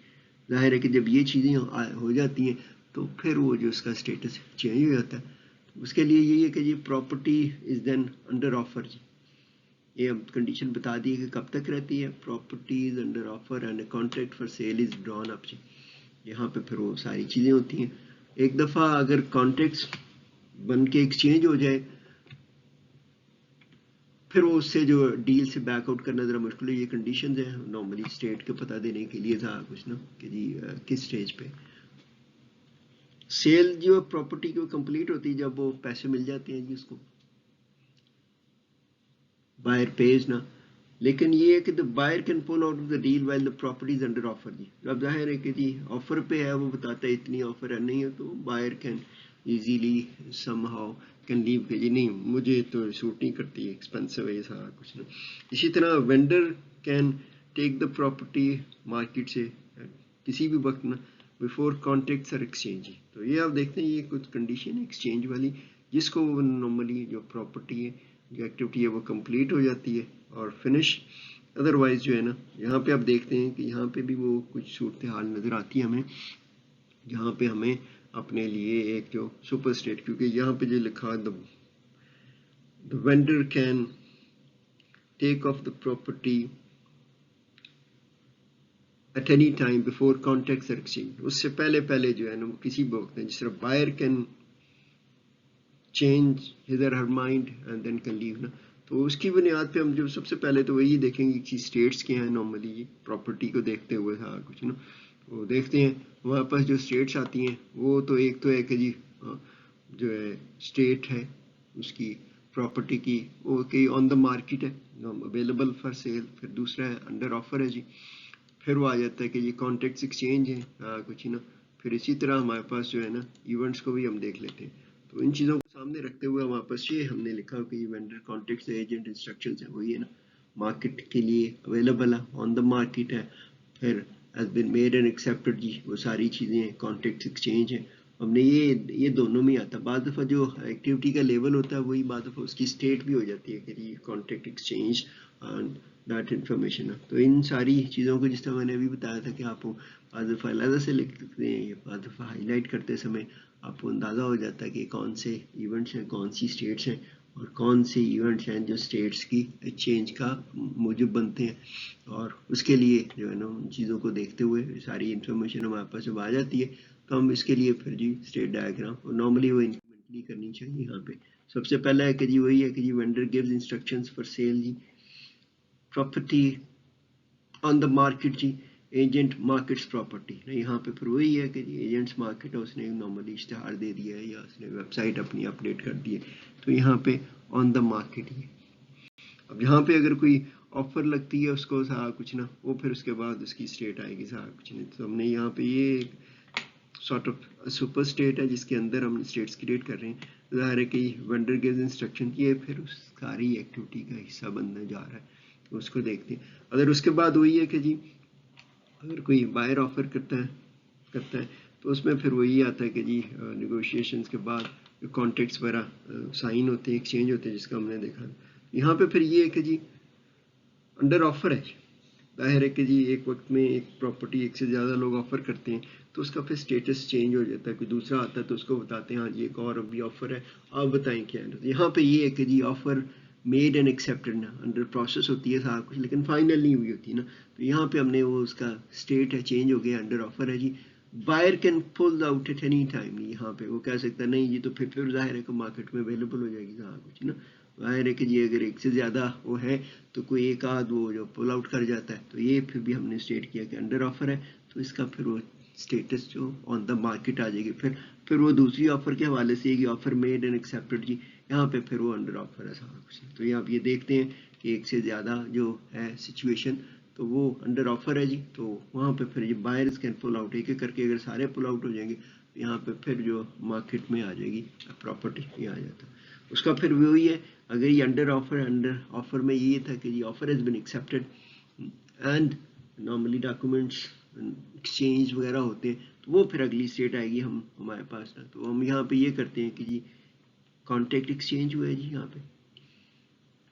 ظاہر ہے کہ جب یہ چیزیں ہو جاتی ہیں تو پھر وہ جو اس کا اسٹیٹس چینج ہو جاتا ہے. اس کے لیے یہی ہے کہ جی property is then under offer جی. یہ کنڈیشن بتا دی کہ کب تک رہتی ہے, property is under offer and a contract for sale is drawn up جی. یہاں پہ پھر وہ ساری چیزیں ہوتی ہیں. ایک دفعہ اگر کانٹریکٹس بن کے ایکسچینج ہو جائے پھر وہ اس سے جو ڈیل سے بیک آؤٹ کرنا ذرا مشکل ہے. یہ کنڈیشنز ہیں نارملی اسٹیٹ کو پتہ دینے کے لیے تھا کچھ نا کہ جی کس سٹیج پہ سیل جو پراپرٹی کو کمپلیٹ ہوتی ہے جب وہ پیسے مل جاتے ہیں جی اس کو بائر پیز نا. لیکن یہ ہے کہ the buyer can pull out of the deal while the property is under offer جی. اب ظاہر ہے کہ جی آفر پہ ہے, وہ بتاتا ہے اتنی آفر ہے, نہیں ہے تو buyer can easily somehow can leave کہ جی نہیں مجھے تو سوٹ نہیں کرتی, ایکسپینسو ہے یہ سارا کچھ نا. اسی طرح vendor can take the property market سے کسی بھی وقت نا بفور کانٹریکٹس آر ایکسچینج. تو یہ آپ دیکھتے ہیں یہ کچھ کنڈیشن ہے ایکسچینج والی جس کو نارملی جو پراپرٹی ہے جو ایکٹیویٹی ہے وہ کمپلیٹ ہو جاتی ہے اور فنش. ادروائز جو ہے نا یہاں پہ آپ دیکھتے ہیں کہ یہاں پہ بھی وہ کچھ صورتحال نظر آتی ہے ہمیں جہاں پہ ہمیں اپنے لیے ایک جو سپر اسٹیٹ, کیونکہ یہاں پہ جو لکھا the vendor can take off the property at any time before contracts are exchanged. اس سے پہلے جو ہے نا وہ کسی بھی وقت ہے, جس طرح buyer can change his or her mind and then can leave نا. تو اس کی بنیاد پہ ہم جو سب سے پہلے تو وہی دیکھیں گے کہ اسٹیٹس کیا ہیں نارملی پراپرٹی کو دیکھتے ہوئے تھا کچھ نا. وہ دیکھتے ہیں ہمارے پاس جو اسٹیٹس آتی ہیں وہ تو ایک تو ہے کہ جی جو ہے اسٹیٹ ہے اس کی پراپرٹی کی وہ کہ آن دا مارکیٹ ہے اویلیبل فار سیل، پھر دوسرا ہے انڈر آفر ہے جی، پھر وہ آ جاتا ہے کہ جی کانٹیکٹس ایکسچینج ہے کچھ نا، پھر اسی طرح ہمارے پاس جو ہے نا ایونٹس کو بھی ہم دیکھ لیتے ہیں. تو ان چیزوں کو سامنے رکھتے ہوئے ہمارے پاس یہ ہم نے لکھا کہ یہ وینڈر کانٹیکٹس ایجنٹ انسٹرکشنز ہیں، وہی ہے نا مارکیٹ کے لیے اویلیبل ہے، آن دا مارکیٹ ہے، پھر has been made and accepted جی وہ ساری چیزیں ہیں، کانٹیکٹ ایکسچینج ہے. ہم نے یہ دونوں میں آتا ہے. بعض دفعہ جو ایکٹیویٹی کا لیول ہوتا ہے وہی بعض دفعہ اس کی اسٹیٹ بھی ہو جاتی ہے کہ جی کانٹیکٹ ایکسچینج دیٹ انفارمیشن ہے. تو ان ساری چیزوں کو جس طرح میں نے ابھی بتایا تھا کہ آپ بعض دفعہ علیحدہ سے لکھ سکتے ہیں یا بعض دفعہ ہائی لائٹ کرتے سمے آپ کو اندازہ ہو جاتا ہے کہ کون سے ایونٹس ہیں، کون سی اسٹیٹس ہیں اور کون سے ایونٹس ہیں جو اسٹیٹس کی چینج کا موجب بنتے ہیں. اور اس کے لیے جو ہے نا ان چیزوں کو دیکھتے ہوئے ساری انفارمیشن ہمارے پاس جب آ جاتی ہے تو ہم اس کے لیے پھر جی اسٹیٹ ڈائیگرام اور نارملی وہ انکریمنٹلی کرنی چاہیے. یہاں پہ سب سے پہلا ہے کہ جی وہی ہے کہ جی vendor gives instructions for sale جی پراپرٹی آن دا مارکیٹ جی ایجنٹ مارکیٹس پراپرٹی. یہاں پہ پھر وہی ہے کہ جی ایجنٹس مارکیٹ ہے، اس نے نارملی اشتہار دے دیا ہے یا اس نے ویب سائٹ اپنی اپڈیٹ کر دی ہے، تو یہاں پہ آن دا مارکیٹ ہی. اب یہاں پہ اگر کوئی آفر لگتی ہے اس کو سارا کچھ نا وہ پھر اس کے بعد اس کی اسٹیٹ آئے گی سارا کچھ نہیں. تو ہم نے یہاں پہ یہ سارٹ آف سپر اسٹیٹ ہے جس کے اندر ہم اسٹیٹس کریٹ کر رہے ہیں. ظاہر ہے کہ وینڈر گیوز انسٹرکشن یہ پھر اس ساری ایکٹیویٹی کا حصہ بننے جا رہا ہے، تو اس کو دیکھتے ہیں. اگر اس کے بعد وہی ہے کہ جی اگر کوئی بائر آفر کرتا ہے تو اس میں پھر وہی آتا ہے کہ جی نیگوشیشنز کے بعد کانٹیکٹس وغیرہ سائن ہوتے ہیں، ایکسچینج ہوتے ہیں، جس کا ہم نے دیکھا. یہاں پہ پھر یہ ہے کہ جی انڈر آفر ہے. ظاہر ہے کہ جی ایک وقت میں ایک پراپرٹی ایک سے زیادہ لوگ آفر کرتے ہیں تو اس کا پھر اسٹیٹس چینج ہو جاتا ہے. کوئی دوسرا آتا ہے تو اس کو بتاتے ہیں ہاں جی ایک اور ابھی آفر ہے، آپ بتائیں کیا ہے. یہاں پہ یہ ہے کہ جی آفر میڈ اینڈ ایکسیپٹڈ نا انڈر پروسیس ہوتی ہے سارا کچھ لیکن فائنل نہیں ہوئی ہوتی نا. تو یہاں پہ ہم نے وہ اس کا اسٹیٹ ہے چینج ہو گیا، انڈر آفر ہے جی. Buyer can pull out at any time. یہاں پہ وہ کہہ سکتا ہے نہیں جی، تو پھر ظاہر ہے کہ مارکیٹ میں اویلیبل ہو جائے گی سارا کچھ نا. ظاہر ہے کہ جی اگر ایک سے زیادہ وہ ہے تو کوئی ایک آدھ وہ جو پل آؤٹ کر جاتا ہے تو یہ پھر بھی ہم نے اسٹیٹ کیا کہ انڈر آفر ہے تو اس کا پھر وہ اسٹیٹس جو آن دا مارکیٹ آ جائے گی. پھر وہ دوسری آفر کے حوالے سے یہ آفر میڈ اینڈ ایکسیپٹڈ جی یہاں پہ پھر وہ انڈر آفر ہے سارا کچھ. تو یہ آپ یہ دیکھتے ہیں کہ ایک سے زیادہ جو ہے سچویشن تو وہ انڈر آفر ہے جی. تو وہاں پہ پھر یہ بائرز کین پل آؤٹ ایک ایک کر کے اگر سارے پل آؤٹ ہو جائیں گے یہاں پہ پھر جو مارکیٹ میں آ جائے گی پراپرٹی یہ آ جاتا ہے. اس کا پھر وہی ہے اگر یہ انڈر آفر میں یہ تھا کہ یہ offer has been accepted and normally documents exchange وغیرہ ہوتے ہیں تو وہ پھر اگلی اسٹیٹ آئے گی ہمارے پاس نا. تو ہم یہاں پہ یہ کرتے ہیں کہ جی کانٹیکٹ ایکسچینج ہوا ہے جی، یہاں پہ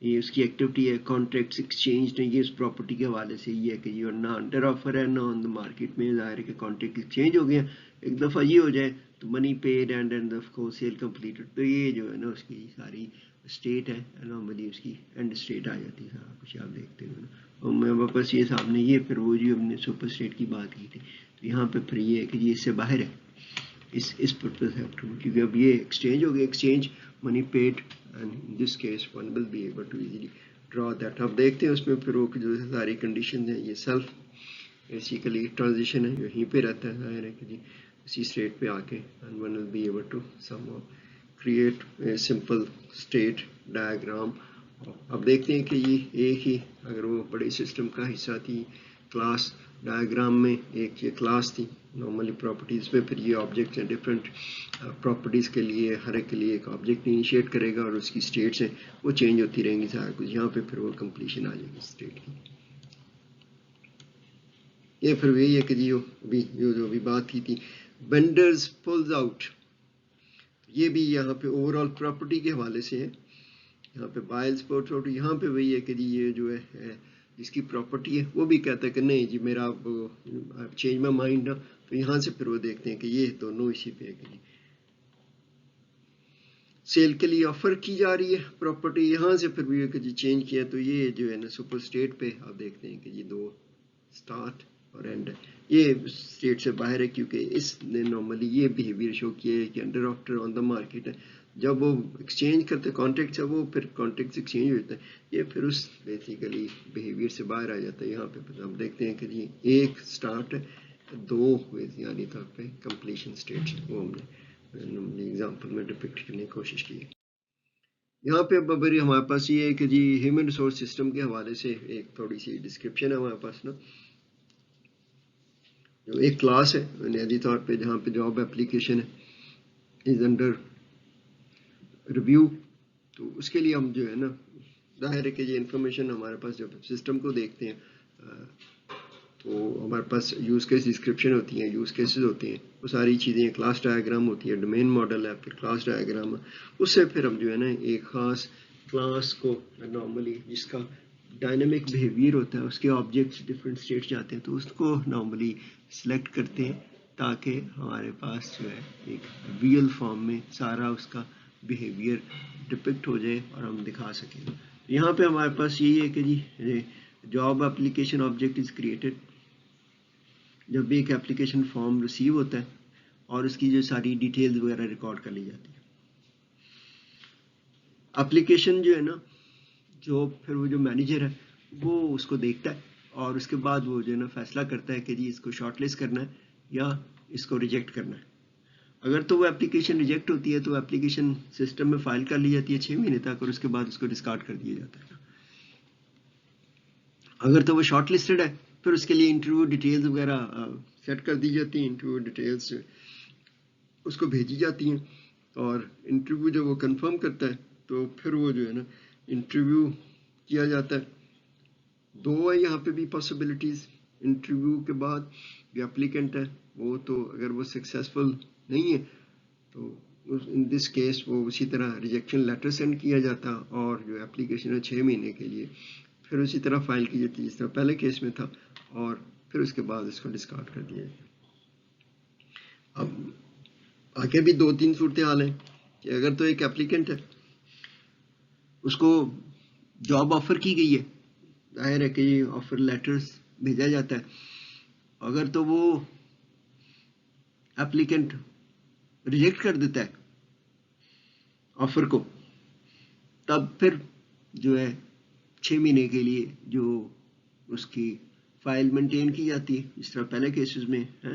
یہ اس کی ایکٹیویٹی ہے کانٹریکٹس ایکسچینج نہیں. یہ اس پراپرٹی کے حوالے سے یہ ہے کہ یہ نہ انڈر آفر ہے نہ آن دا مارکیٹ میں. ظاہر ہے کہ کانٹریکٹ ایکسچینج ہو گیا، ایک دفعہ یہ ہو جائے تو money paid and of course sale completed. تو یہ جو ہے نا اس کی ساری اسٹیٹ ہے نارملی اس کی اینڈ اسٹیٹ آ جاتی ہے سارا کچھ آپ دیکھتے ہوئے نا. اور میں واپس یہ سامنے یہ پھر وہ جو ہم نے سپر اسٹیٹ کی بات کی تھی تو یہاں پہ پھر یہ ہے کہ یہ اس سے باہر ہے اس پرپز ہے کیونکہ اب یہ ایکسچینج ہو گیا، exchange money paid and in this case one will be able to easily draw that. اب دیکھتے ہیں اس میں پھر وہ جو ساری کنڈیشنز ہیں یہ سیلف بیسیکلی ٹرانزیشن ہے یہیں پہ رہتا ہے. ظاہر ہے کہ جی اسی اسٹیٹ پہ آ کے and one will be able to somehow create a simple state diagram. اب دیکھتے ہیں کہ یہ ایک ہی اگر وہ بڑے سسٹم کا حصہ تھی کلاس ڈائیگرام میں ایک یہ کلاس تھی نارملی پراپرٹیز میں پھر یہ آبجیکٹس ہیں ڈفرینٹ پراپرٹیز کے لیے ہر ایک کے لیے ایک آبجیکٹ انیشیٹ کرے گا اور اس کی اسٹیٹس ہیں وہ چینج ہوتی رہیں گی سارا کچھ. یہاں پہ پھر وہ کمپلیشن آ جائے گی اسٹیٹ کی. یہ پھر وہی ہے کہ جی جو ابھی بات کی تھی وینڈرز پلز آؤٹ، یہ بھی یہاں پہ اوور آل پراپرٹی کے حوالے سے ہے. یہاں پہ بائلز پلز آؤٹ یہاں پہ وہی ہے کہ جی یہ جو ہے جس کی پراپرٹی ہے وہ بھی کہتا ہے کہ نہیں جی میرا چینج مائی مائنڈ نا. تو یہاں سے پھر وہ دیکھتے ہیں کہ یہ دونوں اسی پہ ہے کہ جی سیل کے لیے آفر کی جا رہی ہے پراپرٹی. یہاں سے پھر بھی کہ جی چینج کیا تو یہ جو ہے نا سپر اسٹیٹ پہ آپ دیکھتے ہیں کہ یہ دو اسٹارٹ اور اینڈ ہے یہ اسٹیٹ سے باہر ہے کیونکہ اس نے نارملی یہ بیہیویئر شو کیا ہے کہ under after on the market ہے. جب وہ ایکسچینج کرتے کانٹیکٹ ہے وہ پھر کانٹیکٹ ایکسچینج ہو جاتا ہے یہ پھر اس بیسیکلی بیہیویئر سے باہر آ جاتا ہے. یہاں پہ ہم دیکھتے ہیں کہ جی ایک اسٹارٹ ہے دو بنیادی طور پہ کمپلیشن اسٹیٹس وہ ہم نے ایگزامپل میں ڈپکٹ کرنے کی کوشش کی ہے. یہاں پہ اب ہمارے پاس یہ ہے کہ جی ہیومن ریسورس سسٹم کے حوالے سے ایک تھوڑی سی ڈسکرپشن ہے ہمارے پاس نا. جو ایک کلاس ہے بنیادی طور پہ جہاں پہ جاب اپلیکیشن ہے از انڈر ریویو، تو اس کے لیے ہم جو ہے نا ظاہر ہے کہ یہ انفارمیشن ہمارے پاس جب سسٹم کو دیکھتے ہیں تو ہمارے پاس یوز کیس ڈسکرپشن ہوتی ہیں، یوز کیسز ہوتے ہیں، وہ ساری چیزیں کلاس ڈائیگرام ہوتی ہے، ڈومین ماڈل ہے، پھر کلاس ڈائیگرام ہے. اس سے پھر ہم جو ہے نا ایک خاص کلاس کو نارملی جس کا ڈائنامک بیہیویئر ہوتا ہے، اس کے آبجیکٹس ڈفرینٹ اسٹیٹ جاتے ہیں، تو اس کو نارملی سلیکٹ کرتے ہیں تاکہ ہمارے پاس جو ہے ایک ریئل فارم میں سارا اس کا بیہیویئر ڈپکٹ ہو جائے اور ہم دکھا سکیں. یہاں پہ ہمارے پاس یہی ہے کہ جی job application object is created. جب بھی ایک اپلیکیشن فارم ریسیو ہوتا ہے اور اس کی جو ساری ڈیٹیلز وغیرہ ریکارڈ کر لی جاتی ہے. اپلیکیشن جو ہے نا جو پھر وہ جو مینیجر ہے وہ اس کو دیکھتا ہے اور اس کے بعد وہ جو ہے نا فیصلہ کرتا ہے کہ جی اس کو شارٹ لسٹ کرنا ہے یا اس کو ریجیکٹ کرنا ہے. اگر تو وہ اپلیکیشن ریجیکٹ ہوتی ہے تو اپلیکیشن سسٹم میں فائل کر لی جاتی ہے 6 مہینے تک اور اس کے بعد اس کو ڈسکارڈ کر دیا جاتا ہے. اگر تو وہ شارٹ لسٹڈ ہے پھر اس کے لیے انٹرویو ڈیٹیلز وغیرہ سیٹ کر دی جاتی ہیں، انٹرویو ڈیٹیلز اس کو بھیجی جاتی ہیں اور انٹرویو جب وہ کنفرم کرتا ہے تو پھر وہ جو ہے نا انٹرویو کیا جاتا ہے. دو ہے یہاں پہ بھی پاسبلٹیز. انٹرویو کے بعد جو اپلیکنٹ ہے وہ تو اگر وہ سکسیسفل نہیں ہے تو ان دس کیس وہ اسی طرح ریجیکشن لیٹر سینڈ کیا جاتا اور جو اپلیکیشن ہے 6 مہینے کے لیے پھر اسی طرح فائل کی جاتی جس طرح پہلے کیس میں تھا اور پھر اس کے بعد اس کو ڈسکارڈ کر دیا جاتا. اب آگے بھی 2-3 صورتحال ہیں کہ اگر تو ایک اپلیکنٹ ہے اس کو جاب آفر کی گئی ہے، ظاہر ہے کہ یہ آفر لیٹرز بھیجا جاتا ہے. اگر تو وہ اپلیکنٹ ریجیکٹ کر دیتا ہے آفر کو تب پھر جو ہے 6 مہینے کے لیے جو اس کی فائل مینٹین کی جاتی ہے جس طرح پہلے کیسز میں ہے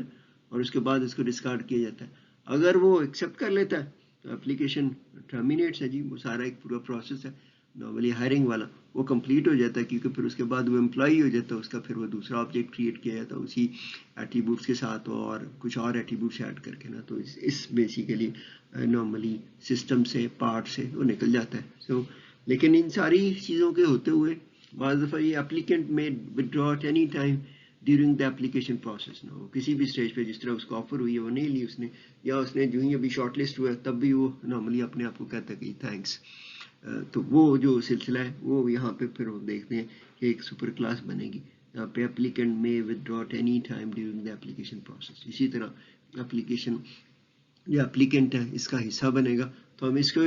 اور اس کے بعد اس کو ڈسکارڈ کیا جاتا ہے. اگر وہ ایکسیپٹ کر لیتا ہے تو اپلیکیشن ٹرمینیٹس ہے جی، وہ سارا ایک پورا پروسیس ہے نارملی ہائرنگ والا وہ کمپلیٹ ہو جاتا ہے کیونکہ پھر اس کے بعد وہ امپلائی ہو جاتا ہے، اس کا پھر وہ دوسرا آبجیکٹ کریٹ کیا جاتا ہے اسی ایٹریبیوٹس کے ساتھ اور کچھ اور ایٹریبیوٹس ایڈ کر کے نا. تو اس بیسیکلی نارملی سسٹم سے پارٹ سے وہ نکل جاتا ہے. لیکن ان ساری چیزوں کے ہوتے ہوئے بعض دفعہ یہ اپلیکنٹ میں withdraw at any time during the application process نہ ہو کسی بھی اسٹیج پہ جس طرح اس کو آفر ہوئی ہے وہ نہیں لی اس نے یا اس نے جو ہی ابھی شارٹ لسٹ ہوا ہے تب بھی وہ نارملی اپنے آپ کو کہتا ہے کہ تھینکس. تو وہ جو سلسلہ ہے وہ یہاں پہ پھر ہم دیکھتے ہیں کہ ایک سپر کلاس بنے گی یہاں پہ اپلیکنٹ میں withdraw at any time during the application process. اسی طرح اپلیکیشن جو اپلیکنٹ ہے اس کا حصہ بنے گا. تو ہم اس کو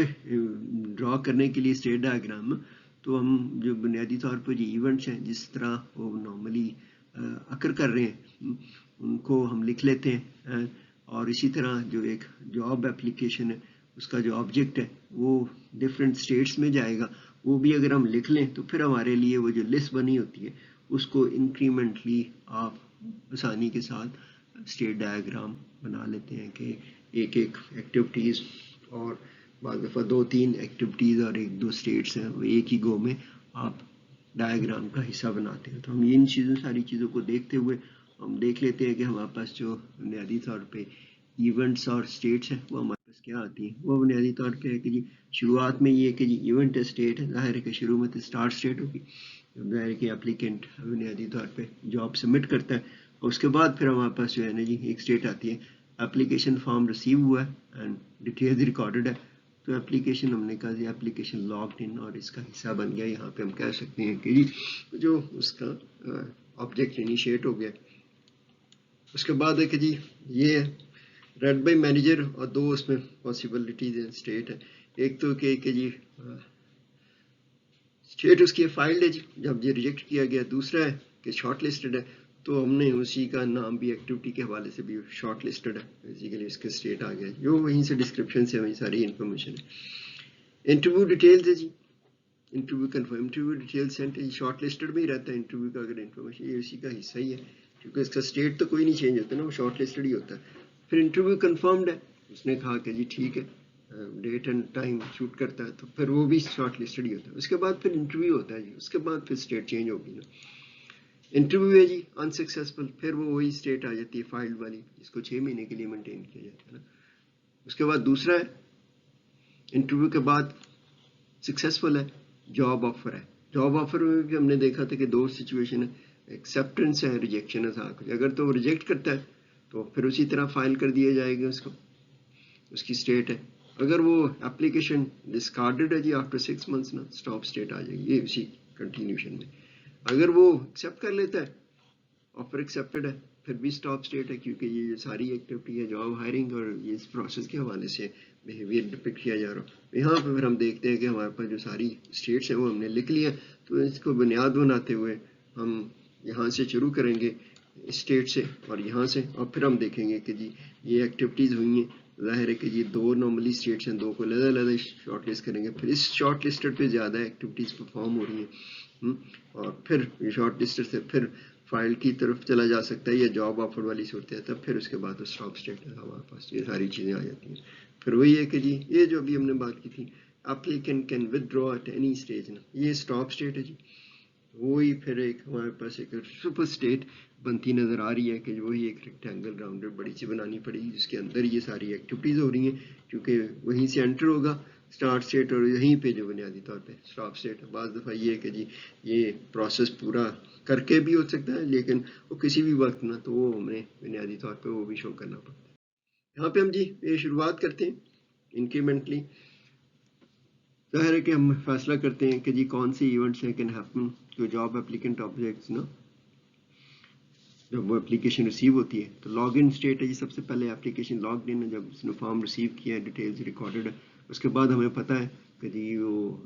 ڈرا کرنے کے لیے اسٹیٹ ڈائیگرام تو ہم جو بنیادی طور پر جو ایونٹس ہیں جس طرح وہ نارملی اکر کر رہے ہیں ان کو ہم لکھ لیتے ہیں اور اسی طرح جو ایک جاب اپلیکیشن ہے اس کا جو آبجیکٹ ہے وہ ڈفرینٹ اسٹیٹس میں جائے گا وہ بھی اگر ہم لکھ لیں تو پھر ہمارے لیے وہ جو لسٹ بنی ہوتی ہے اس کو انکریمنٹلی آپ آسانی کے ساتھ اسٹیٹ ڈائیگرام بنا لیتے ہیں کہ ایک ایکٹیویٹیز اور بعض دفعہ 2-3 ایکٹیویٹیز اور 1-2 اسٹیٹس ہیں وہ ایک ہی گو میں آپ ڈائیگرام کا حصہ بناتے ہیں. تو ہم ان ساری چیزوں کو دیکھتے ہوئے ہم دیکھ لیتے ہیں کہ ہمارے پاس جو بنیادی طور پہ ایونٹس اور اسٹیٹس ہیں وہ ہمارے پاس کیا آتی ہیں. وہ بنیادی طور پہ ہے کہ جی شروعات میں یہ کہ جی ایونٹ اسٹیٹ ہے، ظاہر ہے کہ شروع میں تو اسٹارٹ اسٹیٹ ہوگی، ظاہر ہے کہ اپلیکنٹ بنیادی طور پہ جاب سبمٹ کرتا ہے اور اس کے بعد پھر ہمارے پاس جو ہے نا جی ایک اسٹیٹ آتی ہے اپلیکیشن فارم ریسیو ہوا ہے اینڈ ڈیٹیلز ریکارڈڈ ہے. تو اپلیکیشن ہم نے کہا جی اپلیکیشن لاگڈ ان اور اس کا حصہ بن گیا. یہاں پہ ہم کہہ سکتے ہیں کہ جی جو اس کا آبجیکٹ انیشیٹ ہو گیا. اس کے بعد ہے کہ جی یہ ریڈ بائی مینیجر اور 2 اس میں پاسبلٹیز ہیں اسٹیٹ ہے. ایک تو کہ جی اسٹیٹ اس کی فائلڈ ہے جی جب یہ ریجیکٹ کیا گیا. دوسرا ہے کہ شارٹ لسٹڈ ہے تو ہم نے اسی کا نام بھی ایکٹیویٹی کے حوالے سے بھی شارٹ لسٹڈ ہے بیسیکلی اس کے اسٹیٹ آ گیا جو وہیں سے ڈسکرپشن سے وہیں ساری انفارمیشن ہے. انٹرویو ڈیٹیلز ہے جی interview confirm interview detail sent ہے شارٹ لسٹڈ میں ہی رہتا ہے انٹرویو کا اگر انفارمیشن یہ اسی کا حصہ ہی ہے کیونکہ اس کا اسٹیٹ تو کوئی نہیں چینج ہوتا نا, وہ شارٹ لسٹڈ ہی ہوتا ہے. پھر انٹرویو کنفرمڈ ہے, اس نے کہا کہ جی ٹھیک ہے, ڈیٹ اینڈ ٹائم شوٹ کرتا ہے, تو پھر وہ بھی شارٹ لسٹڈ ہی ہوتا ہے. اس کے بعد پھر انٹرویو ہوتا ہے جی, اس کے بعد پھر اسٹیٹ چینج ہوگی نا. انٹرویو ہے جی انسکسیسفل, پھر وہ وہی اسٹیٹ آ جاتی ہے فائلڈ والی, جس کو 6 مہینے کے لیے مینٹین کیا جاتا ہے نا. اس کے بعد دوسرا ہے, انٹرویو کے بعد سکسیسفل ہے, جاب آفر ہے. جاب آفر میں بھی ہم نے دیکھا تھا کہ 2 سچویشن ہے, ایکسیپٹنس ہے, ریجیکشن ہے ساتھ. اگر تو وہ ریجیکٹ کرتا ہے تو پھر اسی طرح فائل کر دیا جائے گا اس کو, اس کی اسٹیٹ ہے. اگر وہ اپلیکیشن ڈسکارڈڈ ہے جی آفٹر 6 months نا, اسٹاپ اسٹیٹ آ جائے گی, یہ اسی کنٹینیوشن میں. اگر وہ ایکسیپٹ کر لیتا ہے, آفر ایکسیپٹڈ ہے, پھر بھی اسٹاپ اسٹیٹ ہے, کیونکہ یہ ساری ایکٹیویٹی ہے جاب ہائرنگ اور یہ اس پروسیس کے حوالے سے بیہیویئر ڈپکٹ کیا جا رہا ہو. یہاں پہ پھر ہم دیکھتے ہیں کہ ہمارے پاس جو ساری اسٹیٹس ہیں وہ ہم نے لکھ لی ہیں, تو اس کو بنیاد بناتے ہوئے ہم یہاں سے شروع کریں گے اسٹیٹ سے اور یہاں سے, اور پھر ہم دیکھیں گے کہ جی یہ ایکٹیویٹیز ہوئی ہیں. ظاہر ہے کہ یہ 2 نارملی اسٹیٹس ہیں, 2 کو علیحدہ شارٹ لسٹ کریں گے. پھر اس شارٹ لسٹڈ پہ زیادہ ایکٹیویٹیز پرفارم ہو رہی ہیں, اور پھر شارٹ لسٹڈ سے پھر فائل کی طرف چلا جا سکتا ہے یا جاب آفر والی صورت ہے, تب پھر اس کے بعد اسٹاپ اسٹیٹ ہمارے پاس یہ ساری چیزیں آ جاتی ہیں. پھر وہی ہے کہ جی یہ جو ابھی ہم نے بات کی تھی, applicant can withdraw at any stage نا, یہ اسٹاپ اسٹیٹ ہے جی. وہی پھر ایک ہمارے پاس ایک سپر اسٹیٹ بنتی نظر آ رہی ہے کہ وہی ایک ریکٹینگل راؤنڈڈ بڑی سی بنانی پڑے گی, جس کے اندر یہ ساری ایکٹیویٹیز ہو رہی ہیں, کیونکہ وہیں سے انٹر ہوگا اسٹارٹ اسٹیٹ, اور یہیں پہ جو بنیادی طور پہ اسٹاپ اسٹیٹ. بعض دفعہ یہ ہے کہ جی یہ پروسیس پورا کر کے بھی ہو سکتا ہے, لیکن وہ کسی بھی وقت نا, تو وہ ہمیں بنیادی طور پہ وہ بھی شو کرنا پڑتا ہے. یہاں پہ ہم جی یہ شروعات کرتے ہیں انکریمنٹلی. ظاہر ہے کہ ہم فیصلہ کرتے ہیں کہ جی کون سی ایونٹس ہیں کین ہیپن جو جاب اپلیکینٹ آبجیکٹس نا, جب وہ اپلیکیشن ریسیو ہوتی ہے تو لاگ ان اسٹیٹ ہے جی. سب سے پہلے اپلیکیشن لاگ ان ہے, جب اس نے فارم ریسیو کیا ہے, ڈیٹیلز ریکارڈڈ ہے. اس کے بعد ہمیں پتہ ہے کہ جی وہ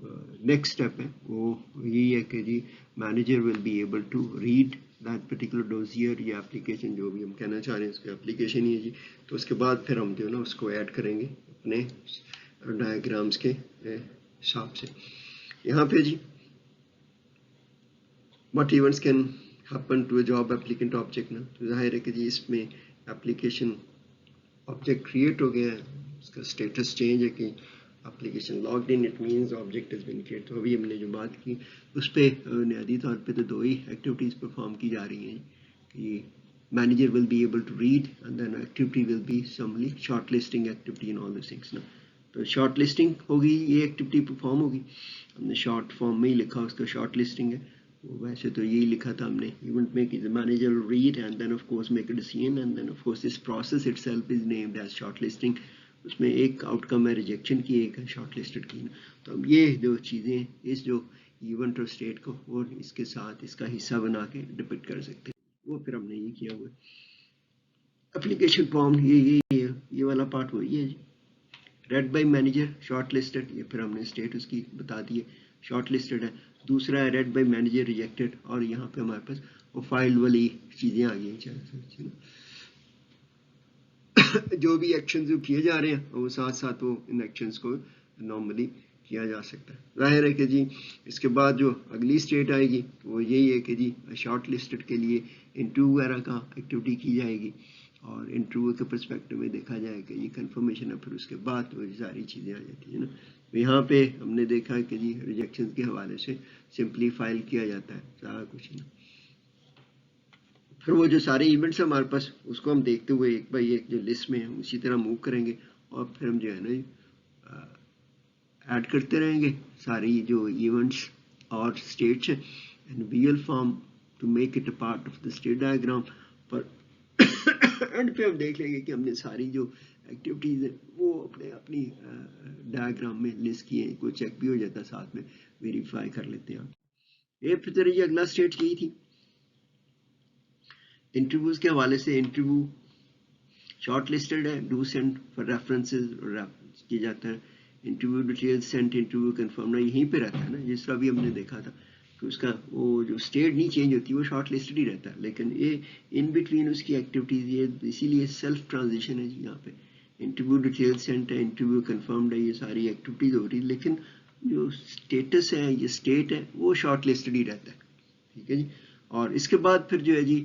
نیکسٹ اسٹیپ ہے وہ یہی ہے کہ جی manager will be able to read that particular dossier یا اپلیکیشن, جو بھی ہم کہنا چاہ رہے ہیں اس کے اپلیکیشن ہی ہے جی. تو اس کے بعد پھر ہم جو ہے نا اس کو ایڈ کریں گے اپنے ڈائیگرامس کے حساب سے. یہاں پہ جی what events can happen to a job applicant object نا, تو ظاہر ہے کہ جی اس میں اپلیکیشن آبجیکٹ کریٹ ہو گیا ہے, اس کا اسٹیٹس چینج ہے کہ application logged in, it means object has been create. تو ابھی ہم نے جو بات کی اس پہ بنیادی طور پہ تو 2 ہی ایکٹیویٹیز پرفارم کی جا رہی ہیں کہ manager will be able to read and then activity will be similarly shortlisting activity and all these things نا. تو شارٹ لسٹنگ ہوگی, یہ ایکٹیویٹی پرفارم ہوگی. ہم نے شارٹ فارم میں ہی لکھا اس کا شارٹ لسٹنگ ہے, ویسے تو یہی لکھا تھا ہم نے ایونٹ میں کہ the manager will read and then of course make a decision, and then of course this process itself is named as short listing. اس میں ایک آؤٹ کم ہے ریجیکشن کی, ایک ہے شارٹ لسٹڈ کی. تو اب یہ جو چیزیں اس جو ایونٹ اور اسٹیٹ کو وہ اس کے ساتھ اس کا حصہ بنا کے ڈپکٹ کر سکتے ہیں, وہ پھر ہم نے یہ کیا ہوا ہے. اپلیکیشن فارم یہ والا پارٹ وہی ہے جی, read by manager shortlisted, یہ پھر ہم نے اسٹیٹ اس کی بتا دی ہے شارٹ لسٹڈ ہے. دوسرا ہے ریڈ بائی مینیجر ریجیکٹڈ, اور یہاں پہ ہمارے پاس وہ فائل والی چیزیں آ گئی ہیں. جو بھی ایکشنز کیے جا رہے ہیں وہ ساتھ ساتھ وہ ان ایکشنز کو نارملی کیا جا سکتا ہے. ظاہر ہے کہ جی اس کے بعد جو اگلی اسٹیٹ آئے گی وہ یہی ہے کہ جی شارٹ لسٹڈ کے لیے انٹرویو وغیرہ کا ایکٹیویٹی کی جائے گی, اور انٹرویو کے پرسپیکٹو میں دیکھا جائے کہ یہ کنفرمیشن ہے, پھر اس کے بعد وہ ساری چیزیں آ جاتی ہیں نا. یہاں پہ ہم نے دیکھا کہ جی ریجیکشن کے حوالے سے سمپلی فائل کیا جاتا ہے, سارا کچھ نا. پھر وہ جو سارے ایونٹس ہیں ہمارے پاس اس کو ہم دیکھتے ہوئے ایک بائی ایک جو لسٹ میں ہم اسی طرح موو کریں گے, اور پھر ہم جو ہے نا ایڈ کرتے رہیں گے ساری جو ایونٹس اور اسٹیٹس ہیں in well form to make it a part of the state diagram. پر اینڈ پہ ہم دیکھ لیں گے کہ ہم نے ساری جو ایکٹیویٹیز ہیں وہ اپنی ڈائیگرام میں لسٹ کی ہیں, کوئی چیک بھی ہو جاتا ہے ساتھ میں ویریفائی کر لیتے ہیں. یہ پھر یہ اگلا اسٹیٹ یہی تھی انٹرویوز کے حوالے سے. انٹرویو شارٹ لسٹڈ ہے, ڈو سینڈ فار ریفرنسز کیا جاتا ہے. Interview detail sent, interview confirm یہیں پہ رہتا ہے نا, جس طرح بھی ہم نے دیکھا تھا کہ اس کا وہ جو اسٹیٹ نہیں چینج ہوتی, وہ شارٹ لسٹڈ ہی رہتا ہے, لیکن یہ ان بٹوین اس کی ایکٹیویٹیز یہ اسی لیے سیلف ٹرانزیشن ہے جی. یہاں پہ انٹرویو ڈیٹیل سینٹ ہے, انٹرویو کنفرمڈ ہے, یہ ساری ایکٹیویٹیز ہو رہی, لیکن جو اسٹیٹس ہے یہ اسٹیٹ ہے وہ شارٹ لسٹڈ ہی رہتا ہے. ٹھیک ہے جی. اور اس کے بعد پھر جو ہے جی